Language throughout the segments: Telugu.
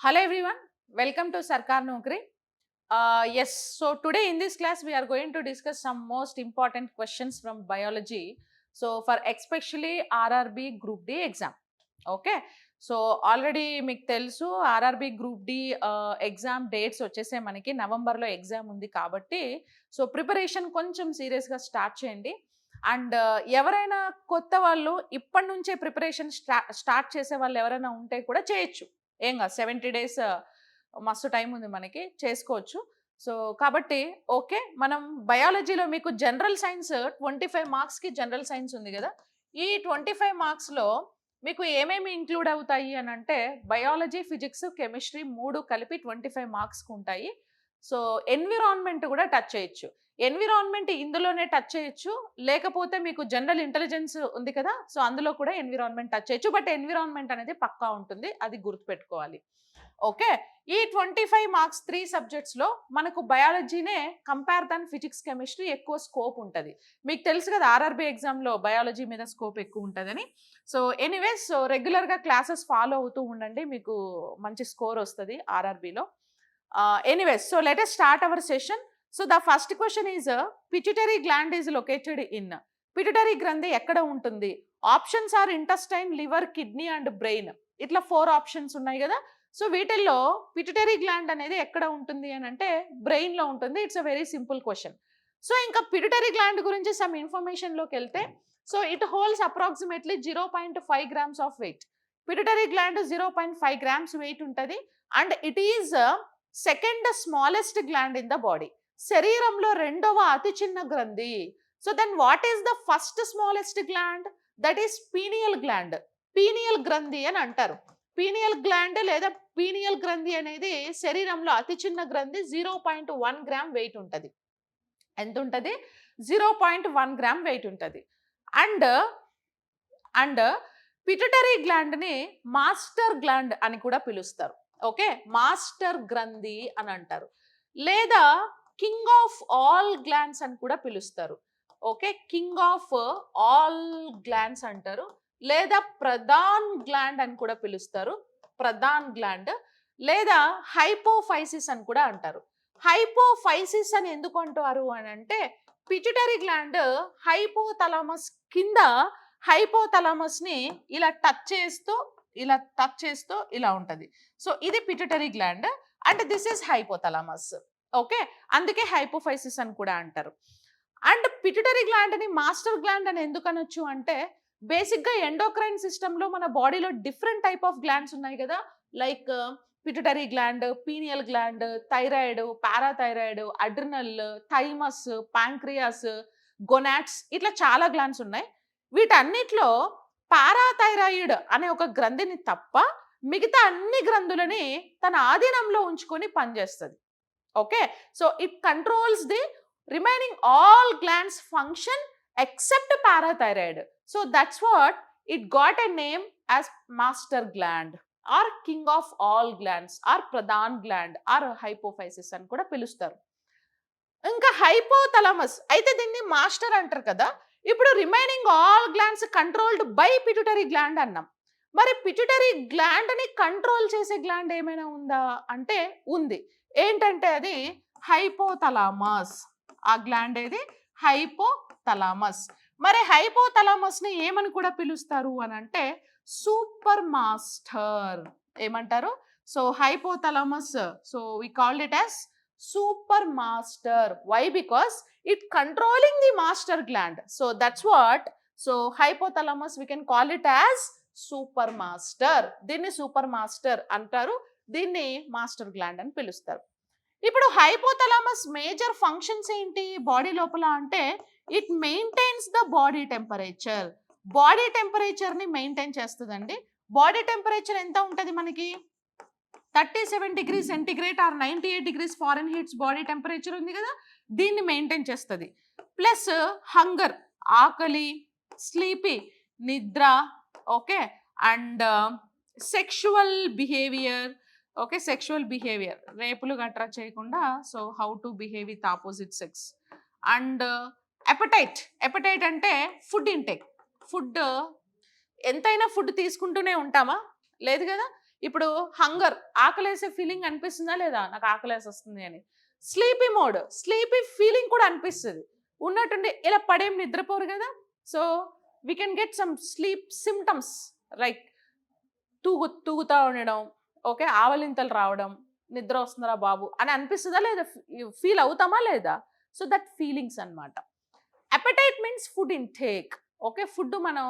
Hello everyone, welcome to Sarkar Naukri. Yes, so today in this class we are going to discuss some most important questions from biology. So for especially RRB Group D exam. Okay, so already మీకు తెలుసు RRB group D exam dates వచ్చేసే మనకి నవంబర్లో ఎగ్జామ్ ఉంది కాబట్టి సో ప్రిపరేషన్ కొంచెం సీరియస్గా స్టార్ట్ చేయండి. అండ్ ఎవరైనా కొత్త వాళ్ళు ఇప్పటి నుంచే ప్రిపరేషన్ స్టార్ట్ చేసే వాళ్ళు ఎవరైనా ఉంటే కూడా చేయొచ్చు. ఏం కాదు, 70 days మస్తు టైం ఉంది, మనకి చేసుకోవచ్చు. సో కాబట్టి ఓకే, మనం బయాలజీలో మీకు జనరల్ సైన్స్ 25 మార్క్స్కి జనరల్ సైన్స్ ఉంది కదా. ఈ 25 మార్క్స్లో మీకు ఏమేమి ఇంక్లూడ్ అవుతాయి అని అంటే బయాలజీ, ఫిజిక్స్, కెమిస్ట్రీ 3 కలిపి 25 మార్క్స్కి ఉంటాయి. సో ఎన్విరాన్మెంట్ కూడా టచ్ చేయొచ్చు. ఎన్విరాన్మెంట్ ఇందులోనే టచ్ చేయొచ్చు, లేకపోతే మీకు జనరల్ ఇంటెలిజెన్స్ ఉంది కదా, సో అందులో కూడా ఎన్విరాన్మెంట్ టచ్ చేయొచ్చు. బట్ ఎన్విరాన్మెంట్ అనేది పక్కా ఉంటుంది, అది గుర్తుపెట్టుకోవాలి. ఓకే, ఈ 25 మార్క్స్ 3 సబ్జెక్ట్స్లో మనకు బయాలజీనే కంపేర్ దాన్ ఫిజిక్స్, కెమిస్ట్రీ ఎక్కువ స్కోప్ ఉంటుంది. మీకు తెలుసు కదా ఆర్ఆర్బీ ఎగ్జామ్లో బయాలజీ మీద స్కోప్ ఎక్కువ ఉంటుందని. సో ఎనీవేస్, సో రెగ్యులర్గా క్లాసెస్ ఫాలో అవుతూ ఉండండి, మీకు మంచి స్కోర్ వస్తుంది ఆర్ఆర్బీలో. Anyways, so let us start our session. So the first question is pituitary gland is located in. పిట్యూటరీ గ్రంథి ఎక్కడ ఉంటుంది? Options are intestine, liver, kidney and brain. ఇట్లా 4 ఆప్షన్స్ ఉన్నాయి కదా. సో వీటిల్లో పిట్యూటరీ గ్లాండ్ అనేది ఎక్కడ ఉంటుంది అని అంటే బ్రెయిన్లో ఉంటుంది. It's a very simple question. So ఇంకా పిట్యూటరీ గ్లాండ్ గురించి సమ్ ఇన్ఫర్మేషన్లోకి వెళ్తే, so it holds approximately 0.5 grams of weight. Pituitary gland 0.5 grams weight ఉంటుంది. And it is second smallest gland in the body. శరీరంలో రెండవ అతి చిన్న గ్రంథి. So then what is the first smallest gland? That is pineal gland. Pineal గ్రంథి అని అంటారు. పీనియల్ గ్లాండ్ లేదా పీనియల్ గ్రంథి అనేది శరీరంలో అతి చిన్న గ్రంథి. 0.1 gram వెయిట్ ఉంటుంది. ఎంత ఉంటుంది? 0.1 gram వెయిట్ ఉంటుంది. అండ్ అండ్ పిట్యూటరీ గ్లాండ్ని మాస్టర్ గ్లాండ్ అని కూడా పిలుస్తారు. ఓకే, మాస్టర్ గ్రంథి అని అంటారు, లేదా కింగ్ ఆఫ్ ఆల్ గ్లాండ్స్ అని కూడా పిలుస్తారు. Okay, king of all glands అంటారు, లేదా ప్రధాన్ గ్లాండ్ అని కూడా పిలుస్తారు. ప్రధాన్ గ్లాండ్ లేదా హైపోఫైసిస్ అని కూడా అంటారు. హైపోఫైసిస్ అని ఎందుకు అంటారు అని అంటే పిట్యూటరీ గ్లాండ్ హైపోథలామస్ కింద, హైపోథలామస్ ని ఇలా టచ్ చేస్తూ ఇలా ఉంటది. సో ఇది pituitary gland and this is hypothalamus. Okay, అందుకే హైపోఫైసిస్ అని కూడా అంటారు. అండ్ పిట్యూటరీ గ్లాండ్ ని మాస్టర్ గ్లాండ్ అని ఎందుకు అనొచ్చు అంటే బేసిక్గా ఎండోక్రైన్ సిస్టంలో మన బాడీలో డిఫరెంట్ టైప్ ఆఫ్ గ్లాండ్స్ ఉన్నాయి కదా. Like pituitary gland, pineal gland, thyroid, parathyroid, adrenal, thymus, pancreas, gonads, ఇట్లా చాలా గ్లాండ్స్ ఉన్నాయి. వీటన్నిటిలో పారాథైరాయిడ్ అనే ఒక గ్రంథిని తప్ప మిగతా అన్ని గ్రంథులని తన ఆధీనంలో ఉంచుకొని పనిచేస్తుంది. Okay, so it controls the remaining all glands function except parathyroid. So that's what it got a name as master gland or king of all glands or ప్రధాన్ గ్లాండ్ ఆర్ హైపోఫైసిస్ అని కూడా పిలుస్తారు. ఇంకా హైపోథలామస్ అయితే దీన్ని మాస్టర్ అంటారు కదా. ఇప్పుడు remaining all glands controlled by pituitary gland అన్నాం. మరి పిట్యూటరీ గ్లాండ్ ని కంట్రోల్ చేసే గ్లాండ్ ఏమైనా ఉందా అంటే ఉంది. ఏంటంటే అది హైపోథలామస్. ఆ గ్లాండ్ ఏది? హైపోథలామస్. మరి హైపోథలామస్ ని ఏమని కూడా పిలుస్తారు అని అంటే సూపర్ మాస్టర్. ఏమంటారు? So hypothalamus, so we called it as super master. Why? Because it controlling the master gland. So that's what, so hypothalamus we can call it as super master. దీన్ని సూపర్ మాస్టర్ అంటారు, దీన్ని మాస్టర్ గ్లాండ్ అని పిలుస్తారు. ఇప్పుడు హైపోథలామస్ మేజర్ ఫంక్షన్స్ ఏంటి బాడీ లోపల అంటే it maintains the body temperature. Body temperature ని మెయింటైన్ చేస్తుందండి. బాడీ టెంపరేచర్ ఎంత ఉంటుంది మనకి? 37 degrees centigrade are 98 degrees Fahrenheits body temperature ఉంది కదా, దీన్ని మెయింటైన్ చేస్తుంది. ప్లస్ హంగర్, ఆకలి, స్లీపీ, నిద్ర, okay, and sexual behaviour. Okay, sexual behaviour, రేపులు గట్రా చేయకుండా, so how to behave with opposite sex. And appetite. Appetite అంటే ఫుడ్ ఇంటేక్. ఫుడ్ ఎంతైనా ఫుడ్ తీసుకుంటూనే ఉంటామా? లేదు కదా. ఇప్పుడు హంగర్, ఆకలేసే ఫీలింగ్ అనిపిస్తుందా లేదా, నాకు ఆకలేసేస్తుంది అని. స్లీపీ మోడ్, స్లీపీ ఫీలింగ్ కూడా అనిపిస్తుంది. ఉన్నట్టుండి ఇలా పడేం నిద్రపోరు కదా. So we can get some sleep symptoms like తూగుతా ఉండడం, ఓకే, ఆవలింతలు రావడం, నిద్ర వస్తుందిరా బాబు అని అనిపిస్తుందా లేదా, ఫీల్ అవుతామా లేదా. సో దట్ ఫీలింగ్స్ అన్నమాట. Appetite means food intake. Okay, food మనం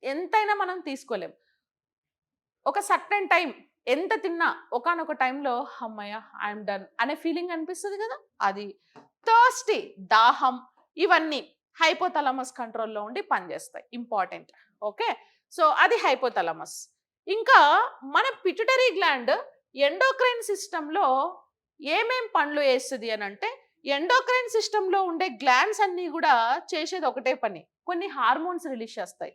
ఎంతైనా మనం తీసుకోలేం. ఒక సర్టెన్ టైం ఎంత తిన్నా ఒకానొక టైంలో అమ్మయ్య ఐఎమ్ డన్ అనే ఫీలింగ్ అనిపిస్తుంది కదా, అది. థర్స్టీ, దాహం, ఇవన్నీ హైపోథాలమస్ కంట్రోల్లో ఉండి పనిచేస్తాయి, ఇంపార్టెంట్. ఓకే, సో అది హైపోథాలమస్. ఇంకా మన పిట్యూటరీ గ్లాండ్ ఎండోక్రైన్ సిస్టంలో ఏమేం పనులు వేస్తుంది అని అంటే, ఎండోక్రైన్ సిస్టంలో ఉండే గ్లాండ్స్ అన్నీ కూడా చేసేది ఒకటే పని, కొన్ని హార్మోన్స్ రిలీజ్ చేస్తాయి.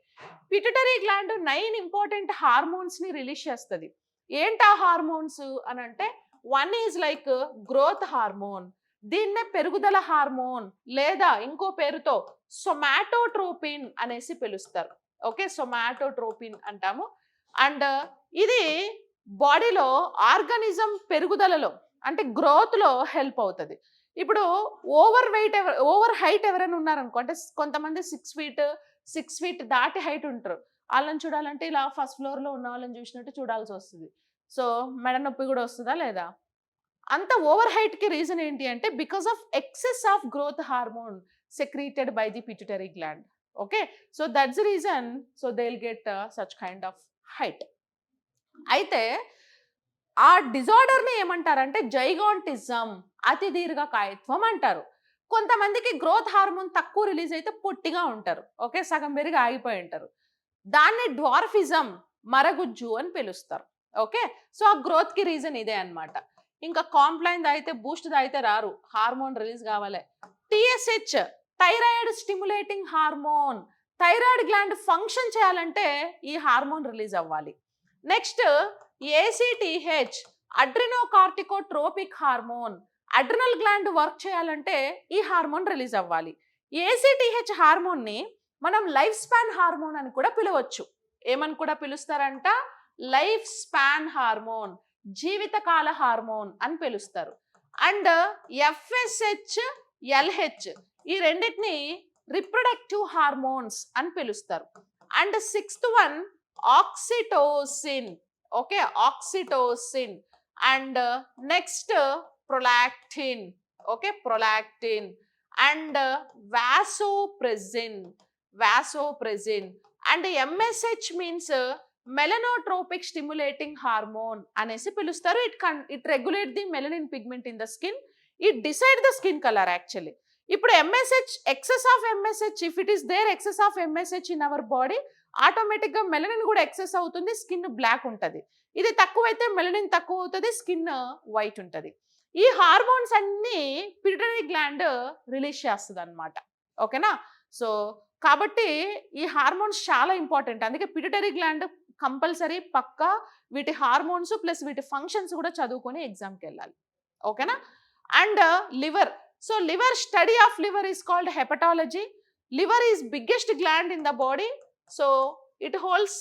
పిట్యూటరీ గ్లాండ్ 9 ఇంపార్టెంట్ హార్మోన్స్ ని రిలీజ్ చేస్తుంది. ఏంటా హార్మోన్స్ అని అంటే, one is like growth hormone, దీన్నే పెరుగుదల హార్మోన్ లేదా ఇంకో పేరుతో సొమాటోట్రోపిన్ అనేసి పిలుస్తారు. ఓకే, సొమాటోట్రోపిన్ అంటాము. అండ్ ఇది బాడీలో ఆర్గానిజం పెరుగుదలలో అంటే గ్రోత్ లో హెల్ప్ అవుతుంది. ఇప్పుడు ఓవర్ హైట్ ఎవరైనా ఉన్నారనుకో, అంటే కొంతమంది 6 ఫీట్ దాటి హైట్ ఉంటారు. వాళ్ళని చూడాలంటే ఇలా ఫస్ట్ ఫ్లోర్ లో ఉన్న వాళ్ళని చూసినట్టు చూడాల్సి వస్తుంది. సో మెడ నొప్పి కూడా వస్తుందా లేదా. అంత ఓవర్ హైట్ కి రీజన్ ఏంటి అంటే, because of excess of growth hormone secreted by the pituitary gland. Okay, so that's the reason, so they will get such kind of height. అయితే ఆ డిజార్డర్ ని ఏమంటారంటే జైగాంటిజం, అతి దీర్ఘకాయత్వం అంటారు. కొంతమందికి గ్రోత్ హార్మోన్ తక్కువ రిలీజ్ అయితే పొట్టిగా ఉంటారు. ఓకే, సగం పెరిగి ఆగిపోయి ఉంటారు. దాన్ని డ్వార్ఫిజం, మరగుజ్జు అని పిలుస్తారు. ఓకే, సో ఆ గ్రోత్ కి రీజన్ ఇదే అన్నమాట. ఇంకా కాంప్లైన్ తాగితే బూస్ట్ తాగితే రారు, హార్మోన్ రిలీజ్ కావాలి. TSH, thyroid stimulating hormone, thyroid gland function చేయాలంటే ఈ హార్మోన్ రిలీజ్ అవ్వాలి. Next ACTH, adrenocorticotropic hormone, adrenal gland work చేయాలంటే ఈ హార్మోన్ రిలీజ్ అవ్వాలి. ఏసిటిహెచ్ హార్మోన్ ని మనం లైఫ్ స్పాన్ హార్మోన్ అని కూడా పిలవచ్చు. ఏమని కూడా పిలుస్తారంట, లైఫ్ స్పాన్ హార్మోన్, జీవితకాల హార్మోన్ అని పిలుస్తారు. అండ్ ఎఫ్ఎస్హెచ్, ఎల్హెచ్, ఈ రెండింటిని రిప్రొడక్టివ్ హార్మోన్స్ అని పిలుస్తారు. And sixth one oxytocin. Okay, oxytocin. And next prolactin. Okay, prolactin. And vasopressin, vasopressin. And MSH means melanotropic stimulating hormone అనేసి పిలుస్తారు. It regulate the melanin pigment in the skin, it decide the skin colour actually. ఇప్పుడు MSH, excess of MSH, if it is there excess of MSH in our body, automatic గా మెలనిన్ కూడా ఎక్సెస్ అవుతుంది, స్కిన్ బ్లాక్ ఉంటుంది. ఇది తక్కువైతే మెలనిన్ తక్కువ అవుతుంది, స్కిన్ వైట్ ఉంటుంది. ఈ హార్మోన్స్ అన్ని పిట్యూటరీ గ్లాండ్ రిలీజ్ చేస్తుంది అనమాట. ఓకేనా, సో కాబట్టి ఈ హార్మోన్స్ చాలా ఇంపార్టెంట్. అందుకే పిట్యూటరీ గ్లాండ్ కంపల్సరీ పక్కా వీటి హార్మోన్స్ ప్లస్ వీటి ఫంక్షన్స్ కూడా చదువుకొని ఎగ్జామ్కి వెళ్ళాలి. ఓకేనా. And liver, so liver, study of liver is called hepatology. Liver is biggest gland in the body. So it holds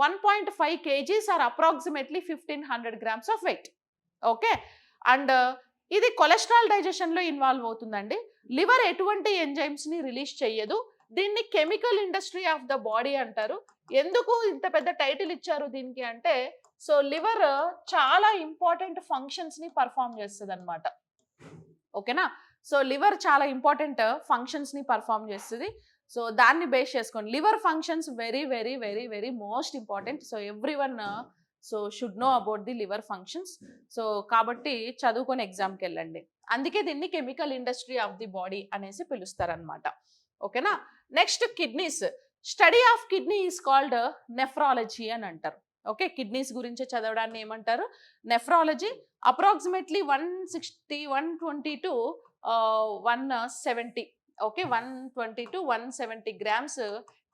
1.5 kgs or approximately 1500 grams of weight. Okay, and ఇది కొలెస్ట్రాల్ డైజెషన్ లో ఇన్వాల్వ్ అవుతుందండి. లివర్ ఎటువంటి ఎంజైమ్స్ ని రిలీజ్ చేయదు. దీన్ని chemical industry of the body అంటారు. ఎందుకు ఇంత పెద్ద టైటిల్ ఇచ్చారు దీనికి అంటే, సో లివర్ చాలా ఇంపార్టెంట్ ఫంక్షన్స్ ని పర్ఫామ్ చేస్తుంది అనమాట. ఓకేనా, సో లివర్ చాలా ఇంపార్టెంట్ ఫంక్షన్స్ ని పర్ఫామ్ చేస్తుంది. సో దాన్ని బేస్ చేసుకోండి, liver functions very very very very most important. So everyone so should know about the liver functions. So కాబట్టి చదువుకొని ఎగ్జామ్కి వెళ్ళండి. అందుకే దీన్ని chemical industry of the body అనేసి పిలుస్తారనమాట. ఓకేనా. Next kidneys, study of kidney is called nephrology అని అంటారు. ఓకే, కిడ్నీస్ గురించి చదవడాన్ని ఏమంటారు, nephrology. Approximately 160, 120 to 170, okay, 120 to 170 grams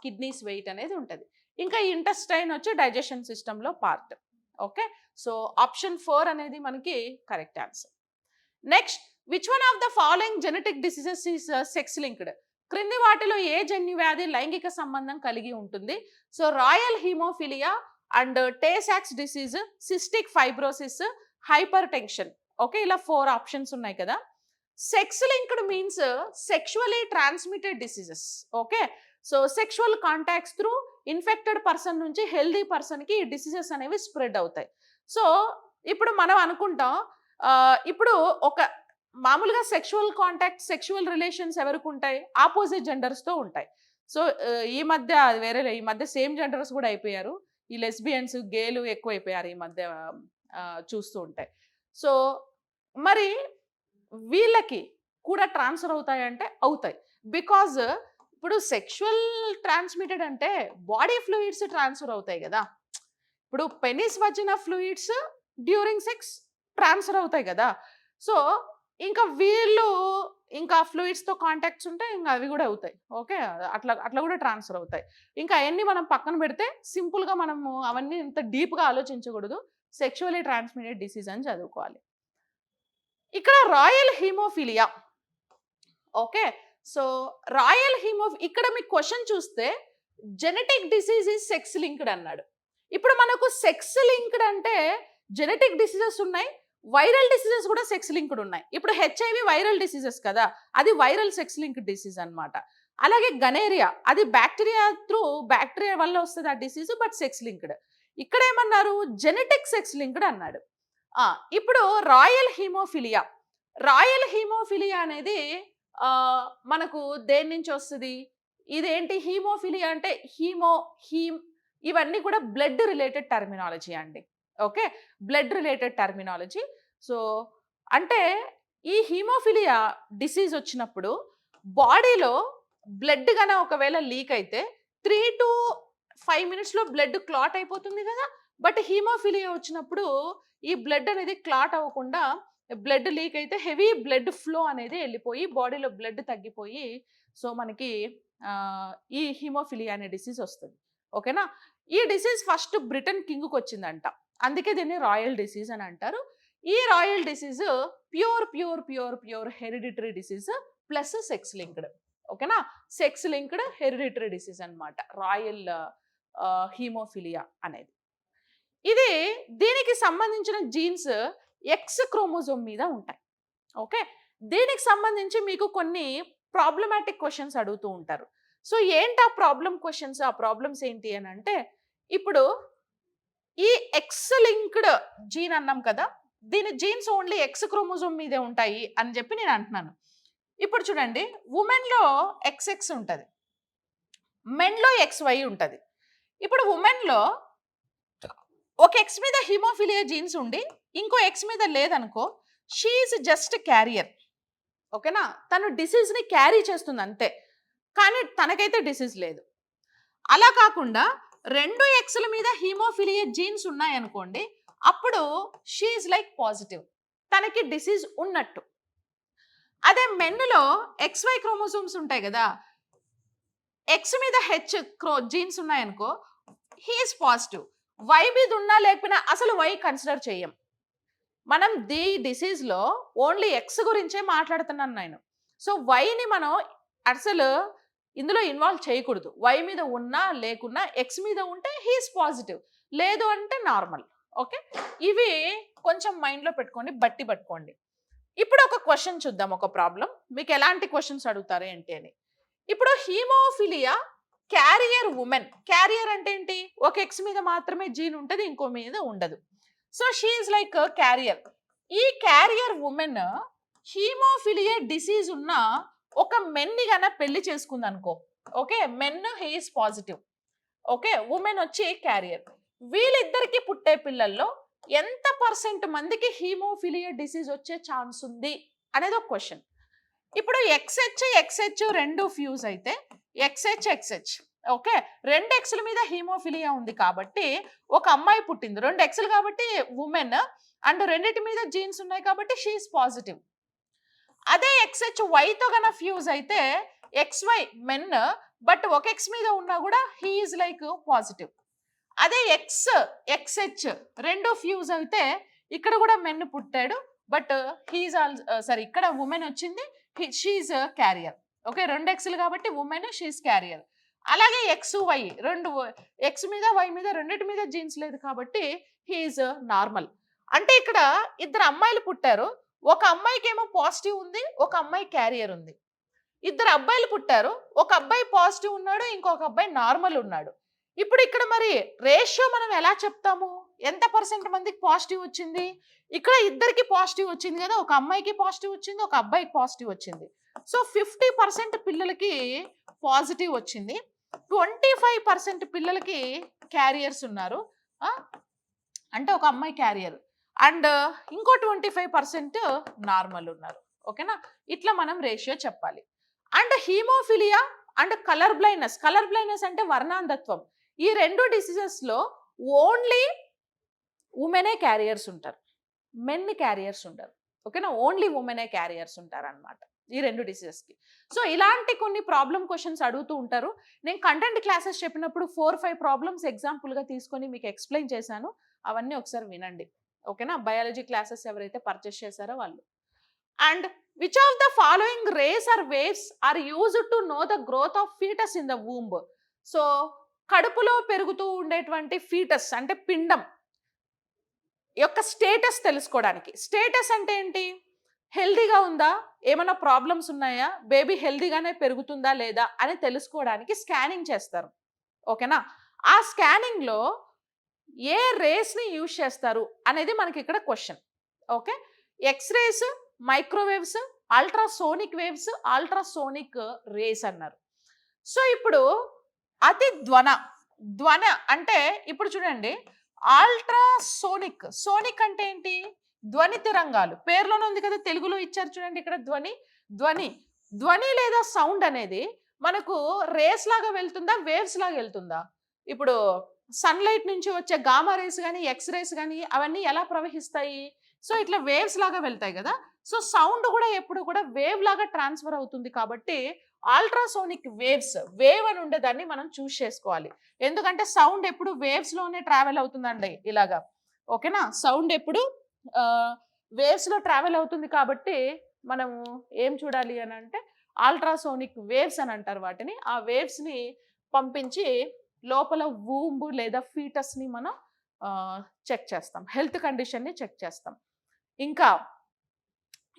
kidneys wait అనేది ఉంటుంది. ఇంకా ఇంటెస్టైన్ వచ్చి డైజెషన్ సిస్టంలో పార్ట్. ఓకే, సో ఆప్షన్ 4 అనేది మనకి correct answer. Next, which one of the following genetic diseases is sex linked? క్రింది వాటిలో ఏ జన్యు వ్యాధి లైంగిక సంబంధం కలిగి ఉంటుంది? So royal haemophilia, and Tay Sachs disease, cystic fibrosis, hypertension. Okay, ఇలా 4 ఆప్షన్స్ ఉన్నాయి కదా. Sex linked means sexually transmitted diseases. Okay, so sexual contacts through infected person నుంచి హెల్దీ పర్సన్కి ఈ డిసీజెస్ అనేవి స్ప్రెడ్ అవుతాయి. సో ఇప్పుడు మనం అనుకుంటాం ఇప్పుడు ఒక మామూలుగా సెక్షువల్ కాంటాక్ట్, సెక్షువల్ రిలేషన్స్ ఎవరికి ఉంటాయి? ఆపోజిట్ జెండర్స్తో ఉంటాయి. సో ఈ మధ్య ఈ మధ్య సేమ్ జెండర్స్ కూడా అయిపోయారు. ఈ లెస్బియన్స్, గేలు ఎక్కువైపోయారు ఈ మధ్య చూస్తూ ఉంటాయి. సో మరి వీళ్ళకి కూడా ట్రాన్స్ఫర్ అవుతాయంటే అవుతాయి. బికాజ్ ఇప్పుడు సెక్షువల్ ట్రాన్స్మిటెడ్ అంటే బాడీ ఫ్లూయిడ్స్ ట్రాన్స్ఫర్ అవుతాయి కదా. ఇప్పుడు penis vagina fluids during sex transfer అవుతాయి కదా. సో ఇంకా వీళ్ళు ఇంకా ఫ్లూయిడ్స్తో కాంటాక్ట్స్ ఉంటే ఇంకా అవి కూడా అవుతాయి. ఓకే, అట్లా కూడా ట్రాన్స్ఫర్ అవుతాయి. ఇంకా అవన్నీ మనం పక్కన పెడితే సింపుల్గా మనము అవన్నీ ఇంత డీప్గా ఆలోచించకూడదు. సెక్షువలీ ట్రాన్స్మిటెడ్ డిసీజ్ అని చదువుకోవాలి. ఇక్కడ royal haemophilia. Okay, so royal ఇక్కడ మీకు క్వశ్చన్ చూస్తే genetic disease is sex linked అన్నాడు. ఇప్పుడు మనకు సెక్స్ లింక్డ్ అంటే జెనెటిక్ డిసీజెస్ ఉన్నాయి, వైరల్ డిసీజెస్ కూడా సెక్స్ లింక్డ్ ఉన్నాయి. ఇప్పుడు హెచ్ఐవి వైరల్ డిసీజెస్ కదా, అది వైరల్ సెక్స్ లింక్డ్ డిసీజ్ అన్నమాట. అలాగే గనేరియా, అది బ్యాక్టీరియా వల్ల వస్తుంది ఆ డిసీజ్, బట్ సెక్స్ లింక్డ్. ఇక్కడ ఏమన్నారు? జెనెటిక్ సెక్స్ లింక్డ్ అన్నాడు. ఇప్పుడు రాయల్ హీమోఫిలియా అనేది మనకు దేని నుంచి వస్తుంది? ఇదేంటి హీమోఫిలియా అంటే? హీమ్ ఇవన్నీ కూడా బ్లడ్ రిలేటెడ్ టర్మినాలజీ అండి. Okay, blood related terminology. So అంటే ఈ హీమోఫిలియా డిసీజ్ వచ్చినప్పుడు బాడీలో బ్లడ్ గన ఒకవేళ లీక్ అయితే 3 to 5 minutesలో బ్లడ్ క్లాట్ అయిపోతుంది కదా. బట్ హీమోఫిలియా వచ్చినప్పుడు ఈ బ్లడ్ అనేది క్లాట్ అవ్వకుండా బ్లడ్ లీక్ అయితే హెవీ బ్లడ్ ఫ్లో అనేది వెళ్ళిపోయి బాడీలో బ్లడ్ తగ్గిపోయి సో మనకి ఈ హీమోఫిలియా అనే డిసీజ్ వస్తుంది. ఓకేనా, ఈ డిసీజ్ ఫస్ట్ బ్రిటన్ కింగ్కి వచ్చిందంట, అందుకే దీన్ని రాయల్ డిసీజ్ అని అంటారు. ఈ royal disease pure hereditary disease plus sex linked. ఓకేనా, సెక్స్ లింక్డ్ హెరిడిటరీ డిసీజ్ అన్నమాట రాయల్ హీమోఫిలియా అనేది. ఇది దీనికి సంబంధించిన జీన్స్ ఎక్స్ క్రోమోజోమ్ మీద ఉంటాయి. ఓకే, దీనికి సంబంధించి మీకు కొన్ని ప్రాబ్లమాటిక్ క్వశ్చన్స్ అడుగుతూ ఉంటారు. సో ఏంటి ఆ క్వశ్చన్స్? ఆ ప్రాబ్లమ్స్ ఏంటి అని అంటే, ఇప్పుడు ఈ ఎక్స్ లింక్డ్ జీన్ అన్నాం కదా, దీని జీన్స్ ఓన్లీ ఎక్స్ క్రోమోజోమ్ మీదే ఉంటాయి అని చెప్పి నేను అంటున్నాను. ఇప్పుడు చూడండి, ఉమెన్లో XX ఉంటుంది, మెన్లో XY ఉంటుంది. ఇప్పుడు ఉమెన్లో ఒక ఎక్స్ మీద హిమోఫిలియా జీన్స్ ఉండి ఇంకో ఎక్స్ మీద లేదనుకో, షీఈస్ జస్ట్ క్యారియర్. ఓకేనా, తను డిసీజ్ని క్యారీ చేస్తుంది అంతే, కానీ తనకైతే డిసీజ్ లేదు. అలా కాకుండా 2 ఎక్స్ల మీద హీమోఫిలియా జీన్స్ ఉన్నాయనుకోండి, అప్పుడు షీఈస్ లైక్ పాజిటివ్, తనకి డిసీజ్ ఉన్నట్టు. అదే మెన్లో XY క్రోమోజోమ్స్ ఉంటాయి కదా, ఎక్స్ మీద హెచ్ జీన్స్ ఉన్నాయనుకో, హీఈస్ పాజిటివ్. వై మీద ఉన్నా లేకపోయినా అసలు వై కన్సిడర్ చేయం. మనం డిసీజ్లో ఓన్లీ ఎక్స్ గురించే మాట్లాడుతున్నాను నేను. సో వైని మనం అసలు ఇందులో ఇన్వాల్వ్ చేయకూడదు. వై మీద ఉన్నా లేకున్నా ఎక్స్ మీద ఉంటే హీఈస్ పాజిటివ్, లేదు అంటే నార్మల్. ఓకే, ఇవి కొంచెం మైండ్లో పెట్టుకోండి, పట్టుకోండి. ఇప్పుడు ఒక క్వశ్చన్ చూద్దాం, ఒక ప్రాబ్లం. మీకు ఎలాంటి క్వశ్చన్స్ అడుగుతారు ఏంటి అని. ఇప్పుడు హీమోఫిలియా క్యారియర్ ఉమెన్, క్యారియర్ అంటే ఏంటి? ఒక ఎక్స్ మీద మాత్రమే జీన్ ఉంటుంది, ఇంకో మీద ఉండదు. So she is like carrier. ఈ క్యారియర్ ఉమెన్ హీమోఫిలియా డిసీజ్ ఉన్న ఒక మెన్ని గన పెళ్లి చేసుకుంది అనుకో. Okay, men he is positive, okay, woman వచ్చి క్యారియర్. వీళ్ళిద్దరికి పుట్టే పిల్లల్లో ఎంత % మందికి హీమోఫిలియా డిసీజ్ వచ్చే ఛాన్స్ ఉంది అనేది ఒక క్వశ్చన్. ఇప్పుడు XH రెండు ఫ్యూజ్ అయితే XH ఓకే, 2 ఎక్స్ల మీద హీమోఫిలియా ఉంది కాబట్టి ఒక అమ్మాయి పుట్టింది, 2 ఎక్స్లు కాబట్టి ఉమెన్, అండ్ రెండింటి మీద జీన్స్ ఉన్నాయి కాబట్టి షీఈస్ పాజిటివ్. అదే XHYతో గన ఫ్యూజ్ అయితే XY మెన్, బట్ ఒక ఎక్స్ మీద ఉన్నా కూడా హీఈస్ లైక్ పాజిటివ్. అదే XH రెండు ఫ్యూజ్ అయితే ఇక్కడ కూడా మెన్ పుట్టాడు, బట్ హీఈస్ ఇక్కడ ఉమెన్ వచ్చింది, షీఈస్ క్యారియర్. ఓకే, 2 ఎక్స్లు కాబట్టి ఉమెన్, షీఈస్ క్యారియర్. అలాగే ఎక్స్ వై రెండు, ఎక్స్ మీద వై మీద రెండింటి మీద జీన్స్ లేదు కాబట్టి హీఈస్ నార్మల్. అంటే ఇక్కడ ఇద్దరు అమ్మాయిలు పుట్టారు, ఒక అమ్మాయికి ఏమో పాజిటివ్ ఉంది, ఒక అమ్మాయి క్యారియర్ ఉంది. ఇద్దరు అబ్బాయిలు పుట్టారు, ఒక అబ్బాయి పాజిటివ్ ఉన్నాడు, ఇంకొక అబ్బాయి నార్మల్ ఉన్నాడు. ఇప్పుడు ఇక్కడ మరి రేషియో మనం ఎలా చెప్తాము? ఎంత పర్సెంట్ మందికి పాజిటివ్ వచ్చింది? ఇక్కడ ఇద్దరికి పాజిటివ్ వచ్చింది కదా, ఒక అమ్మాయికి పాజిటివ్ వచ్చింది, ఒక అబ్బాయికి పాజిటివ్ వచ్చింది. సో 50% పిల్లలకి పాజిటివ్ వచ్చింది, 25% పిల్లలకి క్యారియర్స్ ఉన్నారు. అంటే ఒక అమ్మాయి క్యారియర్ అండ్ ఇంకో 25% నార్మల్ ఉన్నారు. ఓకేనా? ఇట్లా మనం రేషియో చెప్పాలి. And haemophilia and colour blindness అంటే వర్ణాంధత్వం, ఈ రెండు డిసీజెస్ లో ఓన్లీ ఉమెనే క్యారియర్స్ ఉంటారు, మెన్ క్యారియర్స్ ఉంటారు. ఓకేనా? ఓన్లీ ఉమెనే క్యారియర్స్ ఉంటారు అనమాట ఈ రెండు డిసీజెస్కి. సో ఇలాంటి కొన్ని ప్రాబ్లం క్వశ్చన్స్ అడుగుతూ ఉంటారు. నేను కంటెంట్ క్లాసెస్ చెప్పినప్పుడు 4-5 ప్రాబ్లమ్స్ ఎగ్జాంపుల్గా తీసుకొని మీకు ఎక్స్ప్లెయిన్ చేశాను, అవన్నీ ఒకసారి వినండి. ఓకేనా? బయాలజీ క్లాసెస్ ఎవరైతే పర్చేస్ చేశారో వాళ్ళు. And which of the following rays or waves are used to know the growth of foetus in the womb? So కడుపులో పెరుగుతూ ఉండేటువంటి ఫీటస్ అంటే పిండం యొక్క స్టేటస్ తెలుసుకోవడానికి. స్టేటస్ అంటే ఏంటి? హెల్దీగా ఉందా, ఏమైనా ప్రాబ్లమ్స్ ఉన్నాయా, బేబీ హెల్దీగానే పెరుగుతుందా లేదా అని తెలుసుకోవడానికి స్కానింగ్ చేస్తారు. ఓకేనా? ఆ స్కానింగ్లో ఏ రేస్ని యూజ్ చేస్తారు అనేది మనకి ఇక్కడ question. Okay? X rays, microwaves, ultrasonic waves, ultrasonic rays అన్నారు. సో ఇప్పుడు అతి ధ్వన అంటే ఇప్పుడు చూడండి, సోనిక్ అంటే ఏంటి? ధ్వని తరంగాలు. పేర్లోనే ఉంది కదా, తెలుగులో ఇచ్చారు చూడండి ఇక్కడ ధ్వని లేదా సౌండ్ అనేది మనకు రేస్ లాగా వెళ్తుందా, వేవ్స్ లాగా వెళ్తుందా? ఇప్పుడు సన్లైట్ నుంచి వచ్చే గామా రేస్ కానీ, ఎక్స్ రేస్ కానీ అవన్నీ ఎలా ప్రవహిస్తాయి? సో ఇట్లా వేవ్స్ లాగా వెళ్తాయి కదా. సో సౌండ్ కూడా ఎప్పుడు కూడా వేవ్ లాగా ట్రాన్స్ఫర్ అవుతుంది కాబట్టి అల్ట్రాసోనిక్ వేవ్ అని ఉండేదాన్ని మనం చూస్ చేసుకోవాలి. ఎందుకంటే సౌండ్ ఎప్పుడు వేవ్స్ లోనే ట్రావెల్ అవుతుందండి ఇలాగా. ఓకేనా? సౌండ్ ఎప్పుడు వేవ్స్ లో ట్రావెల్ అవుతుంది కాబట్టి మనము ఏం చూడాలి అని అంటే అల్ట్రాసోనిక్ వేవ్స్ అని అంటారు వాటిని. ఆ వేవ్స్ ని పంపించి లోపల వూంబ్ లేదా ఫీటస్ ని మనం చెక్ చేస్తాం, హెల్త్ కండిషన్ ని చెక్ చేస్తాం. ఇంకా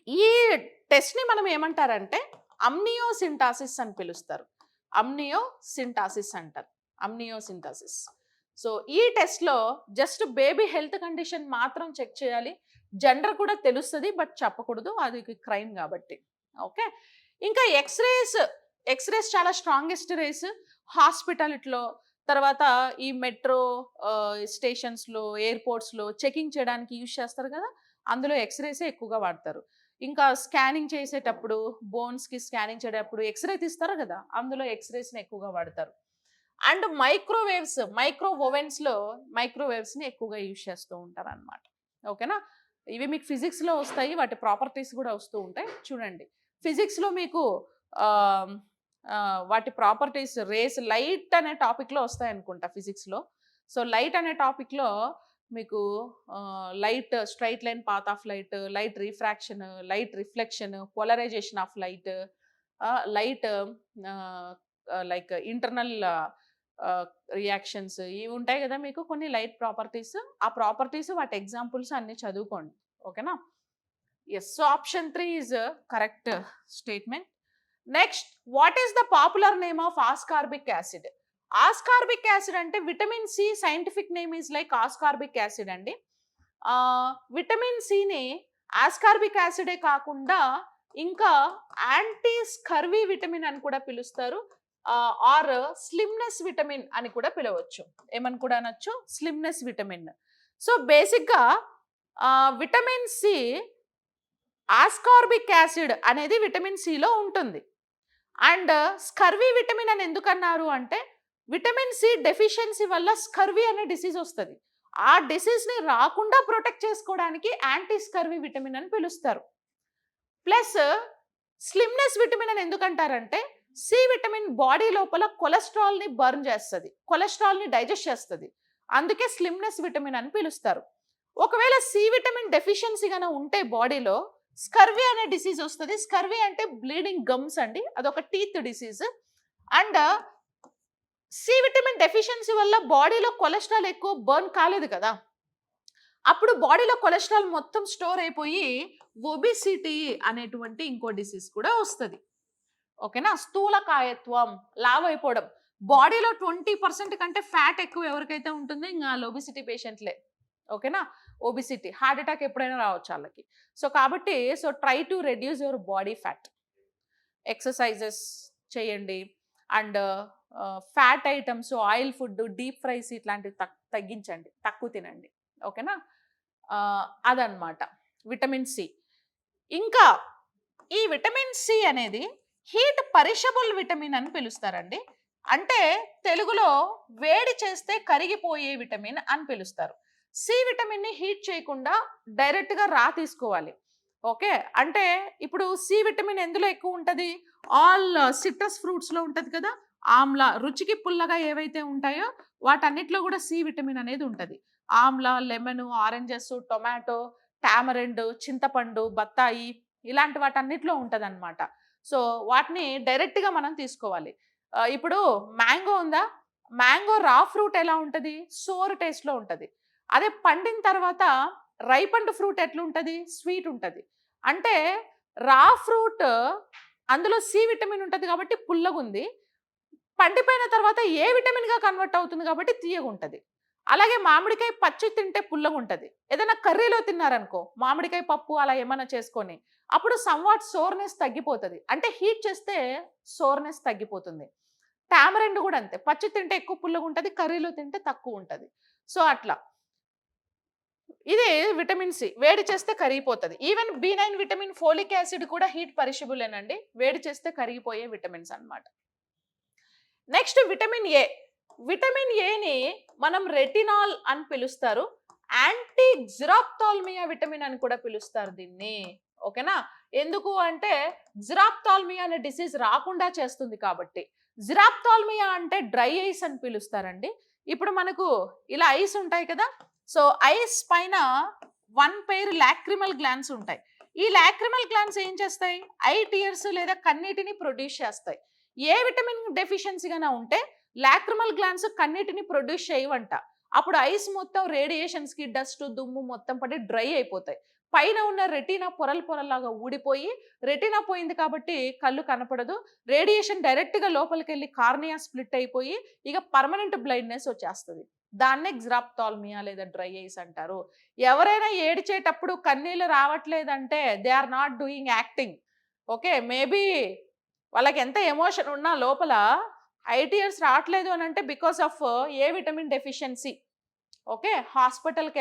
ఈ టెస్ట్ ని మనం ఏమంటారంటే అమ్నియోసింటాసిస్ అని పిలుస్తారు. అమ్నియోసింటాసిస్ అంటారు, అమ్నియోసింటాసిస్. సో ఈ టెస్ట్ లో జస్ట్ బేబీ హెల్త్ కండిషన్ మాత్రం చెక్ చేయాలి, జెండర్ కూడా తెలుస్తుంది బట్ చెప్పకూడదు, అది క్రైమ్ కాబట్టి. ఓకే? ఇంకా ఎక్స్రేస్ చాలా స్ట్రాంగెస్ట్ రేస్ హాస్పిటల్లో, తర్వాత ఈ మెట్రో స్టేషన్స్లో, ఎయిర్పోర్ట్స్లో చెకింగ్ చేయడానికి యూజ్ చేస్తారు కదా, అందులో ఎక్స్రేసే ఎక్కువగా వాడతారు. ఇంకా స్కానింగ్ చేసేటప్పుడు, బోన్స్కి స్కానింగ్ చేసేటప్పుడు ఎక్స్రే తీస్తారు కదా, అందులో ఎక్స్రేస్ని ఎక్కువగా వాడతారు. అండ్ మైక్రోవేవ్స్ని ఎక్కువగా యూజ్ చేస్తూ ఉంటారు అనమాట. ఓకేనా? ఇవి మీకు ఫిజిక్స్లో వస్తాయి, వాటి ప్రాపర్టీస్ కూడా వస్తూ ఉంటాయి. చూడండి, ఫిజిక్స్లో మీకు వాటి ప్రాపర్టీస్ లైట్ అనే టాపిక్లో వస్తాయి అనుకుంటా ఫిజిక్స్లో. సో లైట్ అనే టాపిక్లో మీకు light, straight line path of light, light refraction, light reflection, polarization of light, light like internal reactions, ఇవి ఉంటాయి కదా మీకు కొన్ని లైట్ ప్రాపర్టీస్. ఆ ప్రాపర్టీస్ వాటి ఎగ్జాంపుల్స్ అన్ని చదువుకోండి. ఓకేనా? Yes. So option 3 is correct statement. Next, what is the popular name of ascorbic acid? Ascorbic acid అంటే vitamin C scientific name is like ascorbic acid అండి. విటమిన్ సిని ఆస్కార్బిక్ యాసిడే కాకుండా ఇంకా యాంటీ స్కర్వీ విటమిన్ అని కూడా పిలుస్తారు, ఆర్ స్లిమ్నెస్ విటమిన్ అని కూడా పిలవచ్చు. ఏమని కూడా అనొచ్చు? Slimness vitamin. సో బేసిక్గా విటమిన్ సి, ఆస్కార్బిక్ యాసిడ్ అనేది విటమిన్ సిలో ఉంటుంది. అండ్ స్కర్వీ విటమిన్ అని ఎందుకన్నారు అంటే విటమిన్ సి డెఫిషియన్సీ వల్ల స్కర్వీ అనే డిసీజ్ వస్తుంది. ఆ డిసీజ్ని రాకుండా ప్రొటెక్ట్ చేసుకోవడానికి యాంటీ స్కర్వీ విటమిన్ అని పిలుస్తారు. ప్లస్ స్లిమ్నెస్ విటమిన్ అని ఎందుకంటారంటే సి విటమిన్ బాడీ లోపల కొలెస్ట్రాల్ని బర్న్ చేస్తుంది, కొలెస్ట్రాల్ని డైజెస్ట్ చేస్తుంది, అందుకే స్లిమ్నెస్ విటమిన్ అని పిలుస్తారు. ఒకవేళ సి విటమిన్ డెఫిషియన్సీ గానే ఉంటే బాడీలో స్కర్వీ అనే డిసీజ్ వస్తుంది. స్కర్వీ అంటే బ్లీడింగ్ గమ్స్ అండి, అదొక teeth disease. And C vitamin deficiency వల్ల బాడీలో కొలెస్ట్రాల్ ఎక్కువ బర్న్ కాలేదు కదా, అప్పుడు బాడీలో కొలెస్ట్రాల్ మొత్తం స్టోర్ అయిపోయి ఒబిసిటీ అనేటువంటి ఇంకో డిసీజ్ కూడా వస్తుంది. ఓకేనా, స్థూలకాయత్వం, లావ్ అయిపోవడం. బాడీలో 20% కంటే ఫ్యాట్ ఎక్కువ ఎవరికైతే ఉంటుందో ఇంకా ఒబిసిటీ పేషెంట్లే. ఓకేనా, ఒబిసిటీ, హార్ట్ అటాక్ ఎప్పుడైనా రావచ్చు వాళ్ళకి. సో కాబట్టి try to reduce your body fat, exercises చేయండి, and fat items, oil food, deep fries ఇట్లాంటివి తగ్గించండి, తక్కువ తినండి. ఓకేనా, అదనమాట విటమిన్ సి. ఇంకా ఈ విటమిన్ సి అనేది హీట్ పరిషబుల్ విటమిన్ అని పిలుస్తారండి. అంటే తెలుగులో వేడి చేస్తే కరిగిపోయే విటమిన్ అని పిలుస్తారు. సి విటమిన్ని హీట్ చేయకుండా డైరెక్ట్గా తీసుకోవాలి. ఓకే, అంటే ఇప్పుడు సి విటమిన్ ఎందులో ఎక్కువ ఉంటుంది? ఆల్ సిట్రస్ ఫ్రూట్స్లో ఉంటుంది కదా, ఆమ్లా, రుచికి పుల్లగా ఏవైతే ఉంటాయో వాటన్నిటిలో కూడా సి విటమిన్ అనేది ఉంటుంది. Amla, lemon, oranges, tomato, tamarind, చింతపండు, బత్తాయి, ఇలాంటి వాటన్నిటిలో ఉంటుంది అనమాట. సో వాటిని డైరెక్ట్గా మనం తీసుకోవాలి. ఇప్పుడు మ్యాంగో ఉందా, మ్యాంగో రా ఫ్రూట్ ఎలా ఉంటుంది? సోర్ టేస్ట్లో ఉంటుంది. అదే పండిన తర్వాత రైపండ్ ఫ్రూట్ ఎట్లుంటుంది? స్వీట్ ఉంటుంది. అంటే రా ఫ్రూట్ అందులో సి విటమిన్ ఉంటుంది కాబట్టి పుల్లగుంది, పండిపోయిన తర్వాత ఏ విటమిన్గా కన్వర్ట్ అవుతుంది కాబట్టి తీయగుంటుంది. అలాగే మామిడికాయ పచ్చి తింటే పుల్లగా ఉంటుంది. ఏదైనా కర్రీలో తిన్నారనుకో, మామిడికాయ పప్పు అలా ఏమైనా చేసుకొని, అప్పుడు సమ్వాట్ సోర్నెస్ తగ్గిపోతుంది. అంటే హీట్ చేస్తే సోర్నెస్ తగ్గిపోతుంది. టామరెండ్ కూడా అంతే, పచ్చి తింటే ఎక్కువ పుల్లగా ఉంటుంది, కర్రీలో తింటే తక్కువ ఉంటుంది. సో అట్లా ఇది విటమిన్ సి, వేడి చేస్తే కరిగిపోతుంది. Even B9 vitamin, folic acid కూడా హీట్ పరిషబులేనండి, వేడి చేస్తే కరిగిపోయే విటమిన్స్ అన్నమాట. Next vitamin A. విటమిన్ ఏని మనం రెటినాల్ అని పిలుస్తారు, యాంటీ జిరాప్థాల్మియా విటమిన్ అని కూడా పిలుస్తారు దీన్ని. ఓకేనా, ఎందుకు అంటే జిరాప్థాల్మియా అనే డిసీజ్ రాకుండా చేస్తుంది కాబట్టి. జిరాప్థాల్మియా అంటే డ్రై ఐస్ అని పిలుస్తారండి. ఇప్పుడు మనకు ఇలా ఐస్ ఉంటాయి కదా, సో ఐస్ పైన 1 పెయిర్ లాక్రిమల్ గ్లాండ్స్ ఉంటాయి. ఈ లాక్రిమల్ గ్లాండ్స్ ఏం చేస్తాయి? ఐ టియర్స్ లేదా కన్నీటిని ప్రొడ్యూస్ చేస్తాయి. ఏ విటమిన్ డెఫిషియన్సీగా ఉంటే లాక్రిమల్ గ్లాండ్స్ కన్నీటిని ప్రొడ్యూస్ చేయవంట. అప్పుడు ఐస్ మొత్తం రేడియేషన్స్కి, డస్ట్, దుమ్ము మొత్తం పడి డ్రై అయిపోతాయి. పైన ఉన్న రెటీనా పొరలు పొరలాగా ఊడిపోయి, రెటీనా పోయింది కాబట్టి కళ్ళు కనపడదు, రేడియేషన్ డైరెక్ట్గా లోపలికి వెళ్ళి కార్నియా స్ప్లిట్ అయిపోయి ఇక పర్మనెంట్ బ్లైండ్నెస్ వచ్చేస్తుంది. దాన్నే జిరాప్థాల్మియా లేదా డ్రై ఐస్ అంటారు. ఎవరైనా ఏడిచేటప్పుడు కన్నీళ్ళు రావట్లేదంటే they are not doing acting. Okay, maybe వాళ్ళకి ఎంత ఎమోషన్ ఉన్నా లోపల ఐటీఎస్ రావట్లేదు అని అంటే because of A vitamin deficiency. Okay, హాస్పిటల్కి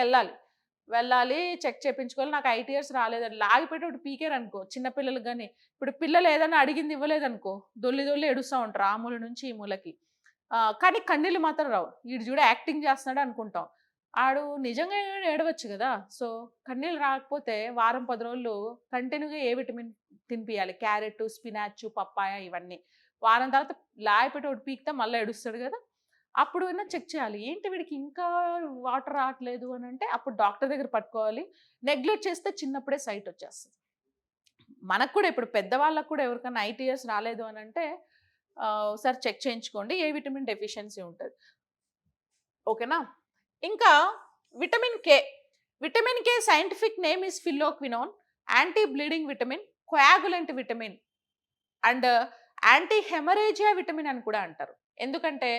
వెళ్ళాలి, చెక్ చేయించుకోవాలి. నాకు ఐటీఎస్ రాలేదని లాగిపెట్టి ఒకటి పీకేరు అనుకో, చిన్నపిల్లలకు కానీ. ఇప్పుడు పిల్లలు ఏదైనా అడిగింది ఇవ్వలేదనుకో, దొల్లి ఏడుస్తూ ఉంటారు ఆ మూల నుంచి ఈ మూలకి. కానీ కన్నీళ్ళు మాత్రం రావు. వీడు చూడ యాక్టింగ్ చేస్తున్నాడు అనుకుంటాం, ఆడు నిజంగా ఏడవచ్చు కదా. సో కన్నీళ్ళు రాకపోతే వారం 10 రోజులు కంటిన్యూగా ఏ విటమిన్ తినిపియాలి, క్యారెట్, స్పినాచ్, పప్పాయ ఇవన్నీ. వారం తర్వాత లాగిపెట్టి ఒకటి పీకితే మళ్ళీ ఏడుస్తాడు కదా, అప్పుడు అయినా చెక్ చేయాలి. ఏంటి వీడికి ఇంకా వాటర్ రావట్లేదు అని అంటే అప్పుడు డాక్టర్ దగ్గర పట్టుకోవాలి. నెగ్లెక్ట్ చేస్తే చిన్నప్పుడే సైట్ వచ్చేస్తుంది. మనకు కూడా ఇప్పుడు పెద్దవాళ్ళకు కూడా ఎవరికైనా ఐటీఎస్ రాలేదు అని అంటే ఒకసారి చెక్ చేయించుకోండి, ఏ విటమిన్ డెఫిషియన్సీ ఉంటుంది. ఓకేనా, ఇంకా vitamin K. Vitamin K scientific name is phylloquinone, anti bleeding vitamin, coagulant vitamin and anti haemorrhagia vitamin అని కూడా అంటారు. ఎందుకంటే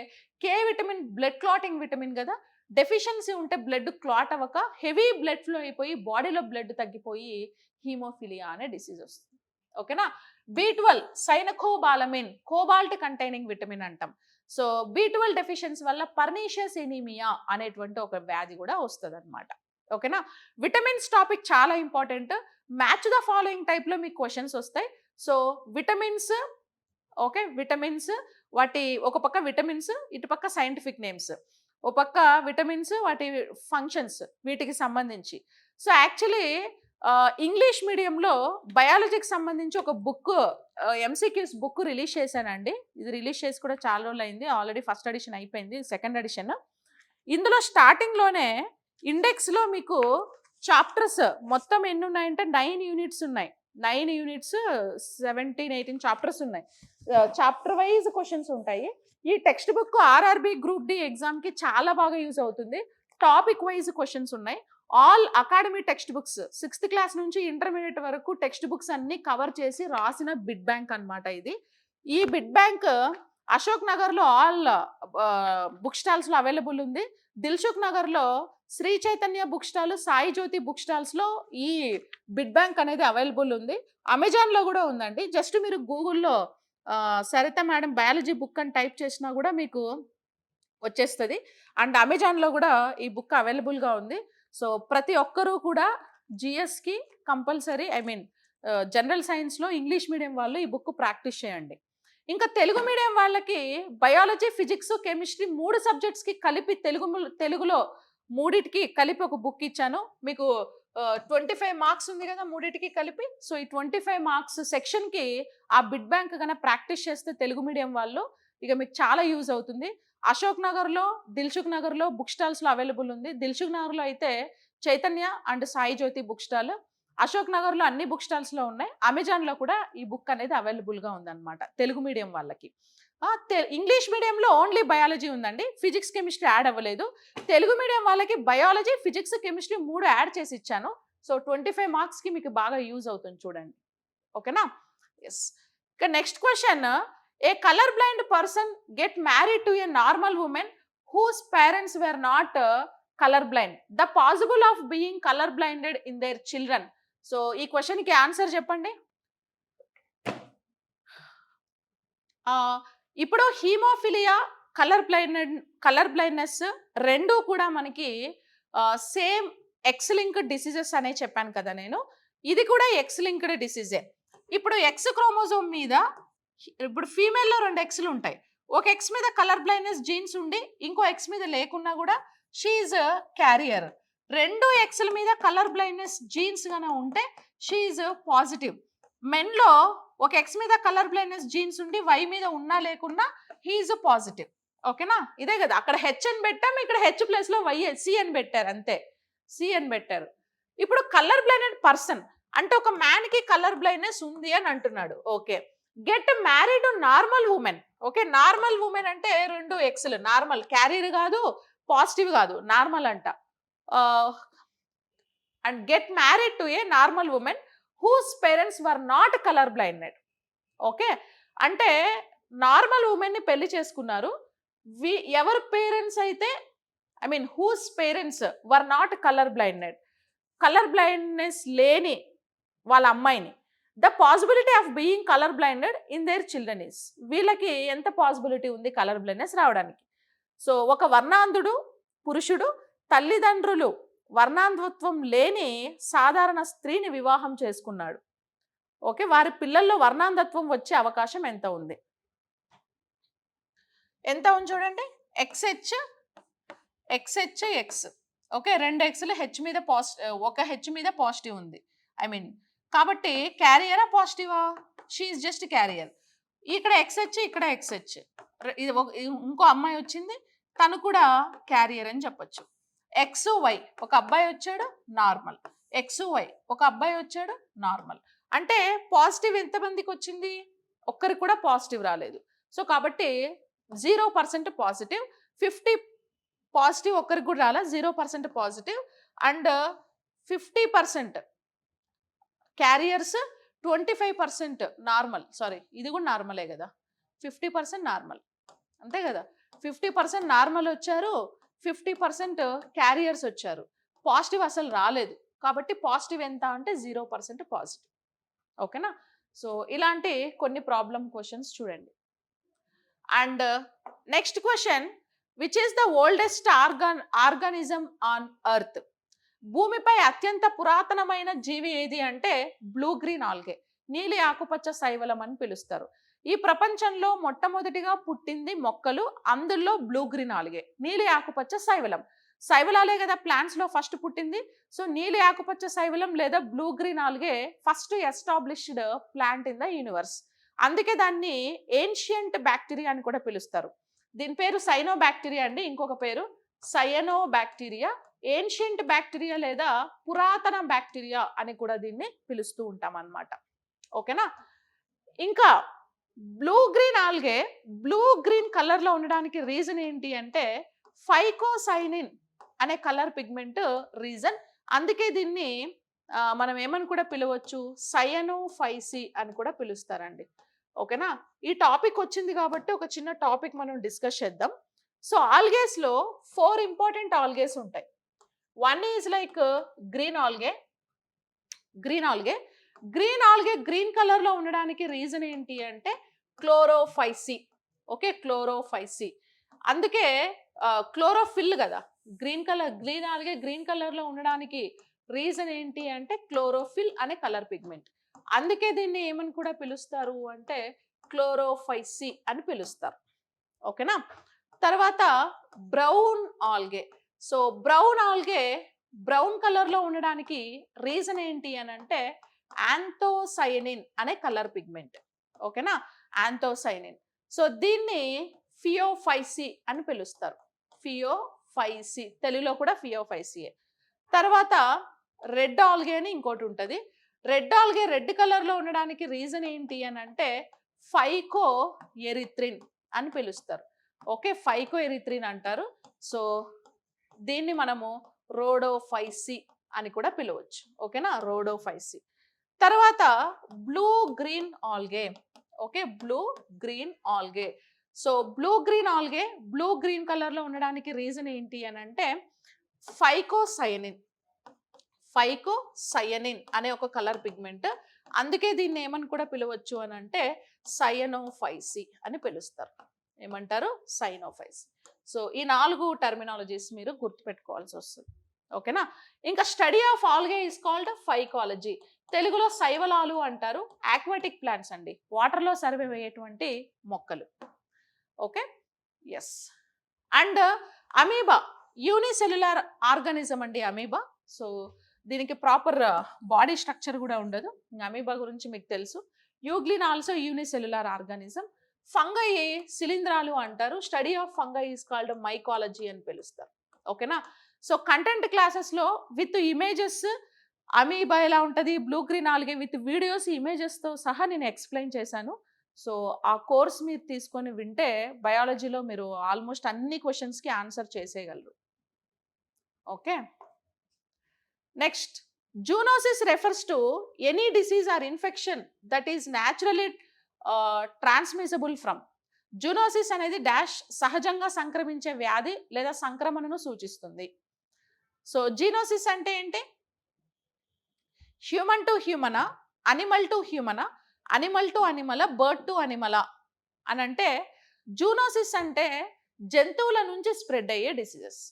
K vitamin blood clotting vitamin కదా, డెఫిషియన్సీ ఉంటే బ్లడ్ క్లాట్ అవ్వక హెవీ బ్లడ్ ఫ్లో అయిపోయి బాడీలో బ్లడ్ తగ్గిపోయి హీమోఫిలియా అనే డిసీజ్ వస్తుంది. ఓకేనా, B12 cyanocobalamin, cobalt containing vitamin అంటాం. సో B12 డెఫిషియన్సీ వల్ల పర్నీషియస్ ఎనీమియా అనేటువంటి ఒక వ్యాధి కూడా వస్తుంది అనమాట. ఓకేనా, విటమిన్స్ టాపిక్ చాలా ఇంపార్టెంట్. మ్యాచ్ ద ఫాలోయింగ్ టైప్లో మీకు క్వశ్చన్స్ వస్తాయి. సో విటమిన్స్, ఓకే, విటమిన్స్ వాటి ఒక పక్క విటమిన్స్, ఇటు పక్క సైంటిఫిక్ నేమ్స్, ఒక పక్క విటమిన్స్ వాటి ఫంక్షన్స్ వీటికి సంబంధించి. సో యాక్చువల్లీ ఇంగ్లీష్ మీడియంలో బయాలజీకి సంబంధించి ఒక బుక్, ఎంసీక్యూస్ బుక్ రిలీజ్ చేశానండి. ఇది రిలీజ్ చేసి కూడా చాలా రోజులు అయింది, ఆల్రెడీ ఫస్ట్ ఎడిషన్ అయిపోయింది, సెకండ్ ఎడిషన్. ఇందులో స్టార్టింగ్లోనే ఇండెక్స్లో మీకు చాప్టర్స్ మొత్తం ఎన్ని ఉన్నాయంటే 9 యూనిట్స్ ఉన్నాయి. 9 యూనిట్స్ 17-18 చాప్టర్స్ ఉన్నాయి. చాప్టర్ వైజ్ క్వశ్చన్స్ ఉంటాయి. ఈ text book RRB group D ఎగ్జామ్కి చాలా బాగా యూజ్ అవుతుంది. టాపిక్ వైజ్ క్వశ్చన్స్ ఉన్నాయి. All academy text books 6th class నుంచి ఇంటర్మీడియట్ వరకు టెక్స్ట్ బుక్స్ అన్ని కవర్ చేసి రాసిన బిడ్ బ్యాంక్ అన్నమాట ఇది. ఈ బిడ్ బ్యాంక్ అశోక్ నగర్లో ఆల్ బుక్ స్టాల్స్లో అవైలబుల్ ఉంది. దిల్సుఖ్ నగర్లో Shri Chaitanya book stall, Sai Jyothi book స్టాల్స్లో ఈ బిడ్ బ్యాంక్ అనేది అవైలబుల్ ఉంది. అమెజాన్లో కూడా ఉందండి. జస్ట్ మీరు గూగుల్లో సరిత మేడం బయాలజీ బుక్ అని టైప్ చేసినా కూడా మీకు వచ్చేస్తుంది. అండ్ అమెజాన్లో కూడా ఈ బుక్ అవైలబుల్గా ఉంది. సో ప్రతి ఒక్కరూ కూడా జిఎస్కి కంపల్సరీ, ఐ మీన్ జనరల్ సైన్స్లో ఇంగ్లీష్ మీడియం వాళ్ళు ఈ బుక్ ప్రాక్టీస్ చేయండి. ఇంకా తెలుగు మీడియం వాళ్ళకి బయాలజీ, ఫిజిక్స్, కెమిస్ట్రీ 3 సబ్జెక్ట్స్కి కలిపి తెలుగులో మూడిటికి కలిపి ఒక బుక్ ఇచ్చాను మీకు. 25 మార్క్స్ ఉంది కదా మూడిటికి కలిపి. సో ఈ 25 మార్క్స్ సెక్షన్కి ఆ బిడ్ బ్యాంక్ కన్నా ప్రాక్టీస్ చేస్తే తెలుగు మీడియం వాళ్ళు ఇక మీకు చాలా యూజ్ అవుతుంది. అశోక్ నగర్లో, దిల్సుఖ్ నగర్లో బుక్ స్టాల్స్లో అవైలబుల్ ఉంది. దిల్సుఖ్ నగర్లో అయితే Chaitanya and Sai Jyothi book stall, Ashok నగర్లో అన్ని బుక్ స్టాల్స్లో ఉన్నాయి. అమెజాన్లో కూడా ఈ బుక్ అనేది అవైలబుల్గా ఉందన్నమాట తెలుగు మీడియం వాళ్ళకి. ఇంగ్లీష్ మీడియంలో ఓన్లీ బయాలజీ ఉందండి, ఫిజిక్స్, కెమిస్ట్రీ యాడ్ అవ్వలేదు. తెలుగు మీడియం వాళ్ళకి బయాలజీ, ఫిజిక్స్, కెమిస్ట్రీ 3 యాడ్ చేసి ఇచ్చాను. సో 25 మార్క్స్కి మీకు బాగా యూజ్ అవుతుంది చూడండి. ఓకేనా? ఎస్. ఇక next question, a colour blind person get married to a normal woman whose parents were not colour blind, the possible of being colour blinded in their children. So ఈ క్వశ్చన్కి ఆన్సర్ చెప్పండి. ఇప్పుడు హీమోఫిలియా, కలర్ బ్లైండ్నెస్ రెండూ కూడా మనకి సేమ్ ఎక్స్ లింక్డ్ డిసీజెస్ అనే చెప్పాను కదా నేను. ఇది కూడా ఎక్స్ లింక్డ్ డిసీజే. ఇప్పుడు ఎక్స్ క్రోమోజోమ్ మీద ఇప్పుడు ఫీమేల్లో 2 ఎక్స్లు ఉంటాయి. ఒక ఎక్స్ మీద కలర్ బ్లైండ్నెస్ జీన్స్ ఉండి ఇంకో ఎక్స్ మీద లేకున్నా కూడా షీఈ్ క్యారియర్. 2 ఎక్స్ల మీద కలర్ బ్లైండ్నెస్ జీన్స్ గానే ఉంటే షీఈ్ పాజిటివ్. మెన్లో ఒక ఎక్స్ మీద కలర్ బ్లైండ్నెస్ జీన్స్ ఉండి వై మీద ఉన్నా లేకున్నా హీఈ్ పాజిటివ్. ఓకేనా? ఇదే కదా, అక్కడ హెచ్ అని పెట్టాం, ఇక్కడ హెచ్ ప్లేస్లో వై సి అని పెట్టారు, అంతే, సి అని పెట్టారు. ఇప్పుడు కలర్ బ్లైండెడ్ పర్సన్ అంటే ఒక మ్యాన్కి కలర్ బ్లైండ్నెస్ ఉంది అని అంటున్నాడు. Okay, get married to normal woman. Okay, normal woman అంటే 2 ఎక్స్లు, నార్మల్, క్యారియర్ కాదు, పాజిటివ్ కాదు, నార్మల్ అంట. And get married to a normal woman whose parents were not colour blinded. Okay, అంటే నార్మల్ ఉమెన్ని పెళ్లి చేసుకున్నారు. ఎవరి పేరెంట్స్ అయితే, I mean whose parents were not colour blinded, colour blindness లేని వాళ్ళ అమ్మాయిని, the possibility of being colour blinded in their children is, వీళ్ళకి ఎంత పాసిబిలిటీ ఉంది కలర్ బ్లైండ్నెస్ రావడానికి. సో ఒక వర్ణాంధుడు పురుషుడు తల్లిదండ్రులు వర్ణాంధత్వం లేని సాధారణ స్త్రీని వివాహం చేసుకున్నాడు. ఓకే, వారి పిల్లల్లో వర్ణాంధత్వం వచ్చే అవకాశం ఎంత ఉంది? ఎంత ఉంది చూడండి. X H X. ఓకే, 2 ఎక్స్లు హెచ్ మీద ఒక హెచ్ మీద పాజిటివ్ ఉంది, ఐ మీన్, కాబట్టి క్యారియరా పాజిటివా? She is just carrier. ఇక్కడ ఎక్స్హెచ్, ఇక్కడ ఎక్స్హెచ్, ఇది ఇంకో అమ్మాయి వచ్చింది, తను కూడా క్యారియర్ అని చెప్పొచ్చు. ఎక్స్ వై, ఒక అబ్బాయి వచ్చాడు నార్మల్, ఎక్స్ వై ఒక అబ్బాయి వచ్చాడు నార్మల్. అంటే పాజిటివ్ ఎంతమందికి వచ్చింది? ఒక్కరికి కూడా పాజిటివ్ రాలేదు. సో కాబట్టి 0% పాజిటివ్, 50 పాజిటివ్ ఒక్కరికి కూడా రాలా, 0% positive. And 50% carriers, 25% normal. Sorry, ఇది కూడా నార్మలే కదా, 50% నార్మల్, అంతే కదా. 50% నార్మల్ వచ్చారు, 50% క్యారియర్స్ వచ్చారు, పాజిటివ్ అసలు రాలేదు. కాబట్టి పాజిటివ్ ఎంత అంటే 0% పాజిటివ్. ఓకేనా? సో ఇలాంటి కొన్ని ప్రాబ్లం క్వశ్చన్స్ చూడండి. And next question, which is the oldest organism on earth? భూమిపై అత్యంత పురాతనమైన జీవి ఏది అంటే బ్లూ గ్రీన్ ఆల్గే, నీలి ఆకుపచ్చ శైవలం అని పిలుస్తారు. ఈ ప్రపంచంలో మొట్టమొదటిగా పుట్టింది మొక్కలు, అందులో బ్లూ గ్రీన్ ఆల్గే, నీలి ఆకుపచ్చ శైవలం. శైవలాలే కదా ప్లాంట్స్ లో ఫస్ట్ పుట్టింది. సో నీలి ఆకుపచ్చ శైవలం లేదా blue green algae first established plant in the universe. అందుకే దాన్ని ఏన్షియంట్ బ్యాక్టీరియా అని కూడా పిలుస్తారు. దీని పేరు సైనో బ్యాక్టీరియా అండి, ఇంకొక పేరు సయనో బ్యాక్టీరియా ఏన్షియంట్ బ్యాక్టీరియా లేదా పురాతన బ్యాక్టీరియా అని కూడా దీన్ని పిలుస్తూ ఉంటాం అన్నమాట. ఓకేనా? ఇంకా blue green algae blue green కలర్లో ఉండడానికి రీజన్ ఏంటి అంటే ఫైకోసైనిన్ అనే కలర్ పిగ్మెంట్ రీజన్. అందుకే దీన్ని మనం ఏమని కూడా పిలవచ్చు, సయనోఫైసి అని కూడా పిలుస్తారండి. ఓకేనా? ఈ టాపిక్ వచ్చింది కాబట్టి ఒక చిన్న టాపిక్ మనం డిస్కస్ చేద్దాం. సో ఆల్గేస్లో 4 ఇంపార్టెంట్ ఆల్గేస్ ఉంటాయి. One is like green algae. Green algae green algae green కలర్లో ఉండడానికి రీజన్ ఏంటి అంటే క్లోరోఫైసి. Okay, Chlorophyceae. అందుకే క్లోరోఫిల్ కదా, గ్రీన్ ఆల్గే గ్రీన్ కలర్లో ఉండడానికి రీజన్ ఏంటి అంటే క్లోరోఫిల్ అనే కలర్ పిగ్మెంట్. అందుకే దీన్ని ఏమని కూడా పిలుస్తారు అంటే క్లోరోఫైసి అని పిలుస్తారు. ఓకేనా? తర్వాత brown algae. So brown algae brown కలర్లో ఉండడానికి రీజన్ ఏంటి అని అంటే యాంథోసైనిన్ అనే కలర్ పిగ్మెంట్. ఓకేనా? యాంథోసైనిన్. సో దీన్ని ఫియోఫైసి అని పిలుస్తారు. ఫియోఫైసి, తెలుగులో కూడా ఫియోఫైసియే. తర్వాత రెడ్ ఆల్గే అని ఇంకోటి ఉంటుంది. రెడ్ ఆల్గే రెడ్ కలర్లో ఉండడానికి రీజన్ ఏంటి అని అంటే ఫైకో ఎరిథ్రిన్ అని పిలుస్తారు. ఓకే, ఫైకో ఎరిథ్రిన్ అంటారు. సో దీన్ని మనము రోడోఫైసి అని కూడా పిలవచ్చు. ఓకేనా? రోడోఫైసి. తర్వాత blue green algae. Okay, blue green algae. So blue green algae blue green కలర్లో ఉండడానికి రీజన్ ఏంటి అని అంటే ఫైకోసైనిన్. ఫైకోసైనిన్ అనే ఒక కలర్ పిగ్మెంట్. అందుకే దీన్ని ఏమని కూడా పిలవచ్చు అని అంటే సయనోఫైసి అని పిలుస్తారు. ఏమంటారు? సైనోఫైసి. సో ఈ 4 టర్మినాలజీస్ మీరు గుర్తుపెట్టుకోవాల్సి వస్తుంది. ఓకేనా? ఇంకా study of algae is called phycology. తెలుగులో శైవలాలు అంటారు. ఆక్వాటిక్ ప్లాంట్స్ అండి, వాటర్లో సర్వే అయ్యేటువంటి మొక్కలు. Okay, yes. And amoeba unicellular organism అండి అమీబా. సో దీనికి ప్రాపర్ బాడీ స్ట్రక్చర్ కూడా ఉండదు. అమీబా గురించి మీకు తెలుసు. Euglena also unicellular organism. Fungi శిలీంధ్రాలు అంటారు. Study of fungi is called mycology అని పిలుస్తారు. ఓకేనా? సో కంటెంట్ క్లాసెస్లో విత్ ఇమేజెస్ అమీబా ఎలా ఉంటుంది, blue green algae with videos ఇమేజెస్తో సహా నేను ఎక్స్ప్లెయిన్ చేశాను. సో ఆ కోర్స్ మీరు తీసుకొని వింటే బయాలజీలో మీరు ఆల్మోస్ట్ అన్ని క్వశ్చన్స్కి ఆన్సర్ చేసేయగలరు. Okay, next zoonosis refers to any disease or infection that is naturally transmissible from. Zoonosis అనేది డాష్ సహజంగా సంక్రమించే వ్యాధి లేదా సంక్రమణను సూచిస్తుంది. సో జీనోసిస్ అంటే ఏంటి? హ్యూమన్ టు హ్యూమనా, అనిమల్ టు హ్యూమనా, అనిమల్ టు అనిమల, బర్డ్ టు అనిమల అని అంటే జూనోసిస్ అంటే జంతువుల నుంచి స్ప్రెడ్ అయ్యే డిసీజెస్.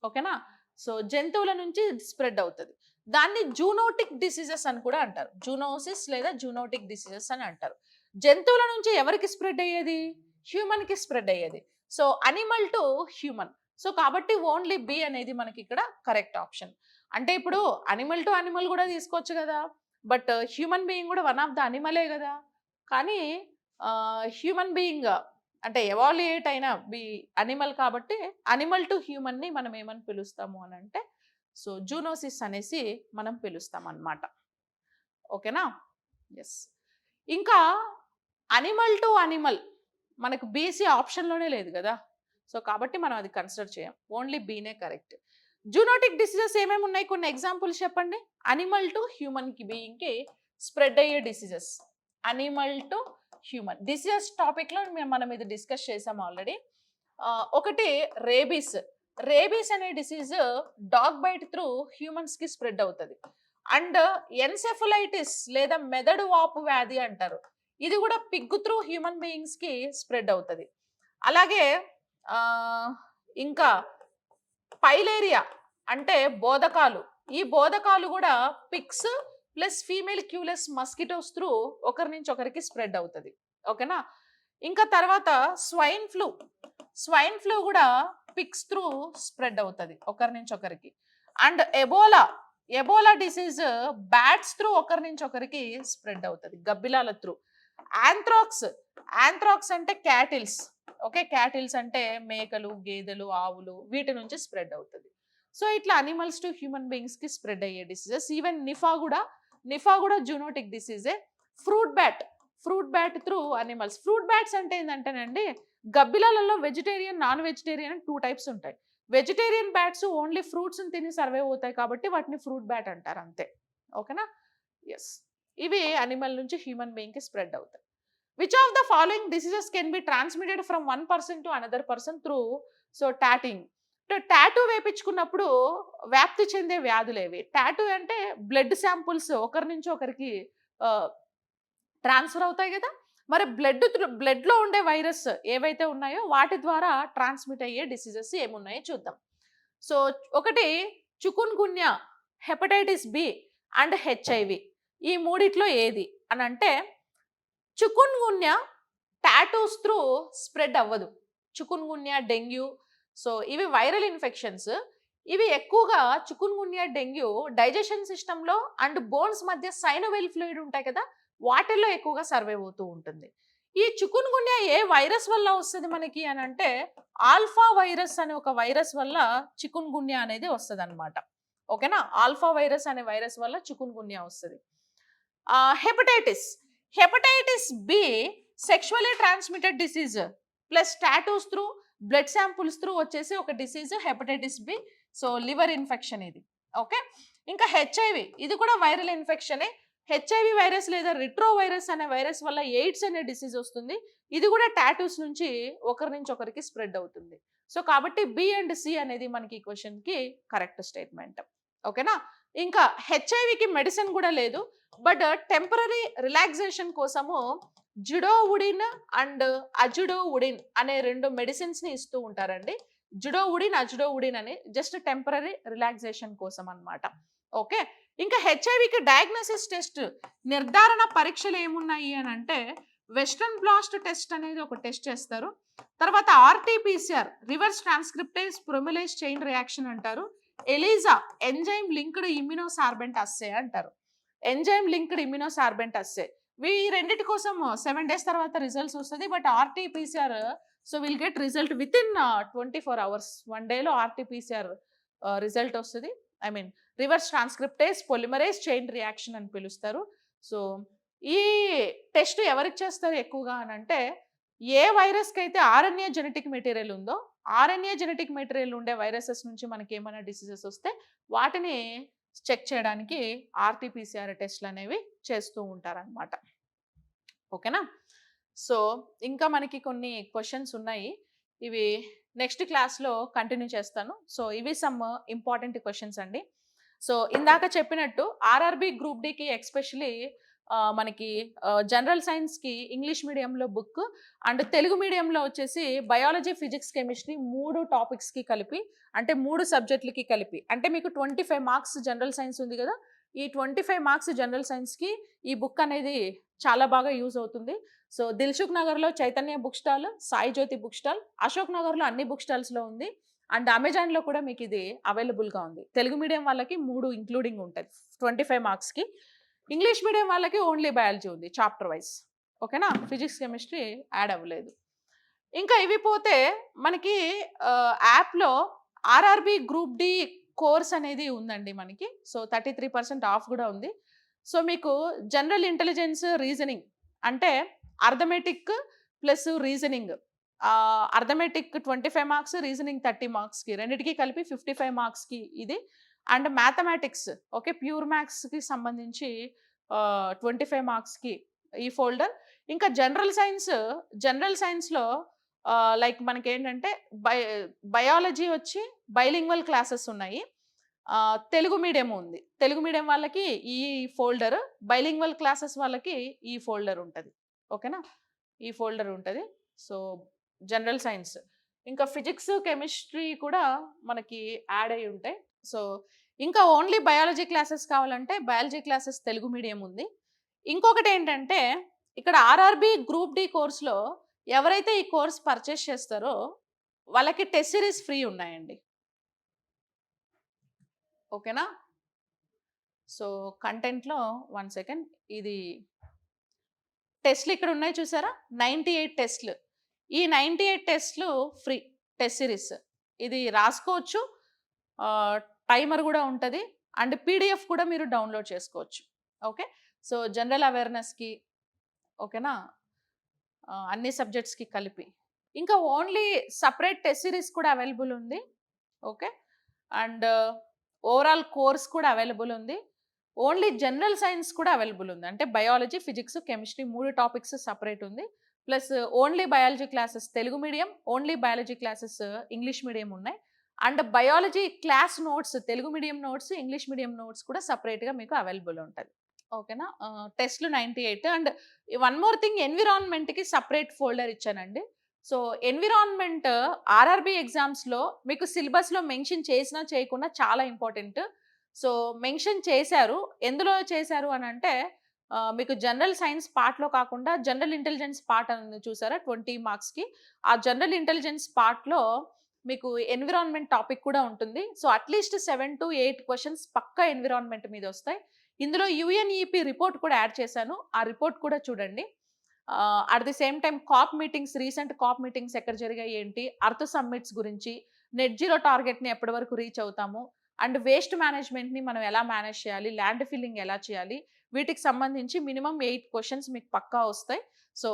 ఓకేనా? సో జంతువుల నుంచి స్ప్రెడ్ అవుతుంది. దాన్ని జూనోటిక్ డిసీజెస్ అని కూడా అంటారు. జూనోసిస్ లేదా జూనోటిక్ డిసీజెస్ అని అంటారు. జంతువుల నుంచి ఎవరికి స్ప్రెడ్ అయ్యేది? హ్యూమన్కి స్ప్రెడ్ అయ్యేది. So animal to human. So కాబట్టి ఓన్లీ బి అనేది మనకి ఇక్కడ కరెక్ట్ ఆప్షన్. అంటే ఇప్పుడు అనిమల్ టు అనిమల్ కూడా తీసుకోవచ్చు కదా, బట్ హ్యూమన్ బీయింగ్ కూడా వన్ ఆఫ్ ద అనిమలే కదా. కానీ హ్యూమన్ బీయింగ్ అంటే ఎవాల్యుయేట్ అయిన అనిమల్ కాబట్టి అనిమల్ టు హ్యూమన్ని మనం ఏమని పిలుస్తాము అని అంటే సో జూనోసిస్ అనేసి మనం పిలుస్తాం అన్నమాట. ఓకేనా? ఎస్. ఇంకా అనిమల్ టు అనిమల్ మనకు బీసీ ఆప్షన్లోనే లేదు కదా. సో కాబట్టి మనం అది కన్సిడర్ చేయం. ఓన్లీ బీనే కరెక్ట్. జూనోటిక్ డిసీజెస్ ఏమేమి ఉన్నాయి? కొన్ని ఎగ్జాంపుల్స్ చెప్పండి. అనిమల్ టు హ్యూమన్కి బీయింగ్కి స్ప్రెడ్ అయ్యే diseases. Animal to human diseases టాపిక్లో మనం ఇది డిస్కస్ చేసాం ఆల్రెడీ. ఒకటి రేబీస్. రేబీస్ అనే డిసీజ్ డాగ్ బైట్ త్రూ హ్యూమన్స్కి స్ప్రెడ్ అవుతుంది. అండ్ ఎన్సెఫలైటిస్ లేదా మెదడు వాపు వ్యాధి అంటారు. ఇది కూడా పిగ్ త్రూ హ్యూమన్ బీయింగ్స్కి స్ప్రెడ్ అవుతుంది. అలాగే ఇంకా పైలేరియా అంటే బోధకాలు. ఈ బోధకాలు కూడా pigs plus female culex mosquitoes through ఒకరి నుంచి ఒకరికి స్ప్రెడ్ అవుతుంది. ఓకేనా? ఇంకా తర్వాత స్వైన్ ఫ్లూ. స్వైన్ ఫ్లూ కూడా పిగ్స్ త్రూ స్ప్రెడ్ అవుతుంది ఒకరి నుంచి ఒకరికి. And Ebola disease bats through ఒకరి నుంచి ఒకరికి స్ప్రెడ్ అవుతుంది, గబ్బిలాల త్రూ. యాంథ్రాక్స్ అంటే క్యాటిల్స్. ఓకే, క్యాటిల్స్ అంటే మేకలు, గేదెలు, ఆవులు, వీటి నుంచి స్ప్రెడ్ అవుతుంది. సో ఇట్లా అనిమల్స్ టు హ్యూమన్ బీయింగ్స్కి స్ప్రెడ్ అయ్యే డిసీజెస్. ఈవెన్ నిఫా కూడా జూనోటిక్ డిసీజే. Fruit bat through animals. Fruit bats అంటే ఏంటంటేనండి, గబ్బిలాలలో వెజిటేరియన్, నాన్ వెజిటేరియన్ అని 2 టైప్స్ ఉంటాయి. వెజిటేరియన్ బ్యాట్స్ ఓన్లీ ఫ్రూట్స్ని తిని సర్వైవ్ అవుతాయి కాబట్టి వాటిని ఫ్రూట్ బ్యాట్ అంటారు అంతే. ఓకేనా? ఎస్. ఇవి అనిమల్ నుంచి హ్యూమన్ బీయింగ్కి స్ప్రెడ్ అవుతాయి. Which of the following diseases can be transmitted from one person to another person through tattooing. Tattoo వేపించుకున్నప్పుడు వ్యాప్తి చెందే వ్యాధులేవి? టాటూ అంటే బ్లడ్ శాంపుల్స్ ఒకరి నుంచి ఒకరికి ట్రాన్స్ఫర్ అవుతాయి కదా. మరి బ్లడ్లో ఉండే వైరస్ ఏవైతే ఉన్నాయో వాటి ద్వారా ట్రాన్స్మిట్ అయ్యే డిసీజెస్ ఏమున్నాయో చూద్దాం. సో ఒకటి చికున్ గున్యా, హెపటైటిస్ బి అండ్ హెచ్ఐవి. ఈ మూడిట్లో ఏది అని అంటే, చికున్ గున్యా టాటూస్ త్రూ స్ప్రెడ్ అవ్వదు. చికున్ గున్యా, డెంగ్యూ, సో ఇవి వైరల్ ఇన్ఫెక్షన్స్. ఇవి ఎక్కువగా చికున్ గున్యా, డెంగ్యూ డైజెషన్ సిస్టంలో అండ్ బోన్స్ మధ్య సైనోవెల్ ఫ్లూయిడ్ ఉంటాయి కదా, వాటిల్లో ఎక్కువగా సర్వైవ్ అవుతూ ఉంటుంది. ఈ చికున్ గున్యా ఏ వైరస్ వల్ల వస్తుంది మనకి అని అంటే, ఆల్ఫా వైరస్ అనే ఒక వైరస్ వల్ల చికున్ గున్యా అనేది వస్తుంది అనమాట. ఓకేనా? ఆల్ఫా వైరస్ అనే వైరస్ వల్ల చికున్ గున్యా వస్తుంది. Hepatitis B sexually transmitted disease plus tattoos through, blood samples through వచ్చేసి ఒక disease hepatitis B. So liver infection ఇది. ఓకే. ఇంకా హెచ్ఐవి, ఇది కూడా వైరల్ ఇన్ఫెక్షనే. హెచ్ఐవి వైరస్ లేదా రిట్రో వైరస్ అనే వైరస్ వల్ల ఎయిడ్స్ అనే డిసీజ్ వస్తుంది. ఇది కూడా టాటూస్ నుంచి ఒకరి నుంచి ఒకరికి స్ప్రెడ్ అవుతుంది. సో కాబట్టి బి అండ్ సి అనేది మనకి ఈ క్వశ్చన్కి కరెక్ట్ స్టేట్మెంట్. ఓకేనా? ఇంకా హెచ్ఐవికి మెడిసిన్ కూడా లేదు, బట్ టెంపరీ రిలాక్సేషన్ కోసము జిడోవుడిన్ అండ్ అజిడోవుడిన్ అనే 2 మెడిసిన్స్ని ఇస్తూ ఉంటారండి. అజిడోవుడిన్ అని జస్ట్ టెంపరీ రిలాక్సేషన్ కోసం అన్నమాట. ఓకే. ఇంకా హెచ్ఐవికి డయాగ్నోసిస్ టెస్ట్, నిర్ధారణ పరీక్షలు ఏమున్నాయి అని అంటే, వెస్ట్రన్ బ్లాస్ట్ టెస్ట్ అనేది ఒక టెస్ట్ చేస్తారు. తర్వాత RTPCR, reverse transcriptase polymerase chain reaction అంటారు. ELISA, enzyme linked immunosorbent assay అంటారు. Enzyme linked immunosorbent assay. ఈ రెండింటి కోసం 7 days తర్వాత రిజల్ట్స్ వస్తుంది. But RTPCR so will get result within 24 hours. 1 dayలో ఆర్టీపీసీఆర్ రిజల్ట్ వస్తుంది. I mean reverse transcriptase polymerase chain reaction అని పిలుస్తారు. సో ఈ టెస్ట్ ఎవరికి చేస్తారు ఎక్కువగా అని అంటే, ఏ వైరస్కి అయితే ఆర్ఎన్ఏ జెనెటిక్ మెటీరియల్ ఉందో, ఆర్ఎన్ఏ జెనెటిక్ మెటీరియల్ ఉండే వైరసెస్ నుంచి మనకి ఏమైనా డిసీజెస్ వస్తే వాటిని చెక్ చేయడానికి ఆర్టీపీసీఆర్ టెస్ట్లు అనేవి చేస్తూ ఉంటారనమాట. ఓకేనా? సో ఇంకా మనకి కొన్ని క్వశ్చన్స్ ఉన్నాయి, ఇవి నెక్స్ట్ క్లాస్లో కంటిన్యూ చేస్తాను. సో ఇవి సమ్ ఇంపార్టెంట్ క్వశ్చన్స్ అండి. సో ఇందాక చెప్పినట్టు ఆర్ఆర్బి గ్రూప్ డికి ఎక్స్పెషలీ మనకి జనరల్ సైన్స్కి ఇంగ్లీష్ మీడియంలో బుక్ అండ్ తెలుగు మీడియంలో వచ్చేసి బయాలజీ, ఫిజిక్స్, కెమిస్ట్రీ 3 టాపిక్స్కి కలిపి, అంటే 3 సబ్జెక్టులకి కలిపి, అంటే మీకు 25 మార్క్స్ జనరల్ సైన్స్ ఉంది కదా, ఈ 25 మార్క్స్ జనరల్ సైన్స్కి ఈ బుక్ అనేది చాలా బాగా యూజ్ అవుతుంది. సో దిల్సుఖ్ నగర్లో Chaitanya book stall, Sai Jyothi book stall, Ashok నగర్లో అన్ని బుక్ స్టాల్స్లో ఉంది. అండ్ అమెజాన్లో కూడా మీకు ఇది అవైలబుల్గా ఉంది. తెలుగు మీడియం వాళ్ళకి 3 ఇంక్లూడింగ్ ఉంటుంది 25 మార్క్స్కి. ఇంగ్లీష్ మీడియం వాళ్ళకి ఓన్లీ బయాలజీ ఉంది చాప్టర్ వైజ్. ఓకేనా? ఫిజిక్స్, కెమిస్ట్రీ యాడ్ అవ్వలేదు. ఇంకా ఇవి పోతే మనకి యాప్లో ఆర్ఆర్బి గ్రూప్ డి కోర్స్ అనేది ఉందండి మనకి. సో 33% ఆఫ్ కూడా ఉంది. సో మీకు జనరల్ ఇంటెలిజెన్స్, రీజనింగ్ అంటే arithmetic plus reasoning, arithmetic 25 marks, reasoning 30 మార్క్స్కి, రెండింటికి కలిపి 55 మార్క్స్కి ఇది. అండ్ మ్యాథమెటిక్స్, ఓకే, ప్యూర్ మ్యాథ్స్కి సంబంధించి 25 మార్క్స్కి ఈ ఫోల్డర్. ఇంకా జనరల్ సైన్స్లో లైక్ మనకి ఏంటంటే బయాలజీ వచ్చి బైలింగ్వల్ క్లాసెస్ ఉన్నాయి. తెలుగు మీడియం ఉంది. తెలుగు మీడియం వాళ్ళకి ఈ ఫోల్డర్, బైలింగ్వల్ క్లాసెస్ వాళ్ళకి ఈ ఫోల్డర్ ఉంటుంది. ఓకేనా? ఈ ఫోల్డర్ ఉంటుంది. సో జనరల్ సైన్స్, ఇంకా ఫిజిక్స్, కెమిస్ట్రీ కూడా మనకి యాడ్ అయి ఉంటాయి. సో ఇంకా ఓన్లీ బయాలజీ క్లాసెస్ కావాలంటే బయాలజీ క్లాసెస్ తెలుగు మీడియం ఉంది. ఇంకొకటి ఏంటంటే, ఇక్కడ ఆర్ఆర్బి గ్రూప్ డి కోర్స్లో ఎవరైతే ఈ కోర్స్ పర్చేస్ చేస్తారో వాళ్ళకి టెస్ట్ సిరీస్ ఫ్రీ ఉన్నాయండి. ఓకేనా? సో కంటెంట్లో 1 సెకండ్, ఇది టెస్ట్లు ఇక్కడ ఉన్నాయి చూసారా, 98 టెస్ట్లు. ఈ 98 టెస్ట్లు ఫ్రీ టెస్ట్ సిరీస్. ఇది రాసుకోవచ్చు. టైమర్ కూడా ఉంటుంది అండ్ పీడిఎఫ్ కూడా మీరు డౌన్లోడ్ చేసుకోవచ్చు. ఓకే, సో జనరల్ అవేర్నెస్కి, ఓకేనా, అన్ని సబ్జెక్ట్స్కి కలిపి. ఇంకా ఓన్లీ సపరేట్ టెస్ట్ సిరీస్ కూడా అవైలబుల్ ఉంది. ఓకే, అండ్ ఓవరాల్ కోర్స్ కూడా అవైలబుల్ ఉంది. ఓన్లీ జనరల్ సైన్స్ కూడా అవైలబుల్ ఉంది. అంటే biology, physics, chemistry 3 topics separate ఉంది. Plus only biology classes Telugu medium, only biology classes English medium ఉన్నాయి. And biology class notes, Telugu medium notes, English medium notes కూడా సపరేట్గా మీకు అవైలబుల్ ఉంటుంది. ఓకేనా, టెస్ట్లు 98. అండ్ వన్ మోర్ థింగ్, ఎన్విరాన్మెంట్కి సపరేట్ ఫోల్డర్ ఇచ్చానండి. సో ఎన్విరాన్మెంట్ ఆర్ఆర్బి ఎగ్జామ్స్లో మీకు సిలబస్లో మెన్షన్ చేసినా చేయకుండా చాలా ఇంపార్టెంట్. సో మెన్షన్ చేశారు. ఎందులో చేశారు అని అంటే మీకు జనరల్ సైన్స్ పార్ట్లో కాకుండా జనరల్ ఇంటెలిజెన్స్ పార్ట్ అని చూసారా 20 మార్క్స్కి. ఆ జనరల్ ఇంటెలిజెన్స్ పార్ట్లో మీకు ఎన్విరాన్మెంట్ టాపిక్ కూడా ఉంటుంది. సో అట్లీస్ట్ 7 to 8 క్వశ్చన్స్ పక్కా ఎన్విరాన్మెంట్ మీద వస్తాయి. ఇందులో యుఎన్ఈపి రిపోర్ట్ కూడా యాడ్ చేశాను. ఆ రిపోర్ట్ కూడా చూడండి. At the same time COP meetings, recent COP meetings ఎక్కడ జరిగాయి ఏంటి, అర్త్ సమ్మిట్స్ గురించి, నెట్ జీరో టార్గెట్ని ఎప్పటి వరకు రీచ్ అవుతాము, అండ్ వేస్ట్ మేనేజ్మెంట్ని మనం ఎలా మేనేజ్ చేయాలి, ల్యాండ్ ఫిల్లింగ్ ఎలా చేయాలి, వీటికి సంబంధించి మినిమం 8 క్వశ్చన్స్ మీకు పక్కా వస్తాయి. సో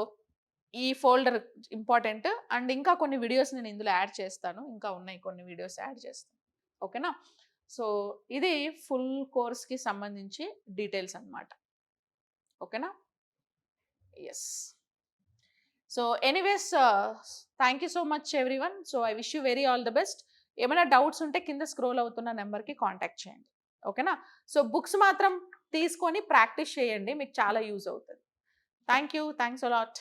ఈ ఫోల్డర్ ఇంపార్టెంట్. అండ్ ఇంకా కొన్ని వీడియోస్ నేను ఇందులో యాడ్ చేస్తాను. ఇంకా ఉన్నాయి కొన్ని వీడియోస్ యాడ్ చేస్తాను. ఓకేనా, సో ఇది ఫుల్ కోర్స్కి సంబంధించి డీటెయిల్స్ అన్నమాట. ఓకేనా, yes. So anyways, thank you so much everyone. So I wish you very all the best. ఏమైనా డౌట్స్ ఉంటే కింద స్క్రోల్ అవుతున్న నెంబర్కి కాంటాక్ట్ చేయండి. ఓకేనా, సో బుక్స్ మాత్రం తీసుకొని ప్రాక్టీస్ చేయండి, మీకు చాలా యూజ్ అవుతుంది. Thank you, thanks a lot,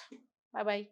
bye bye.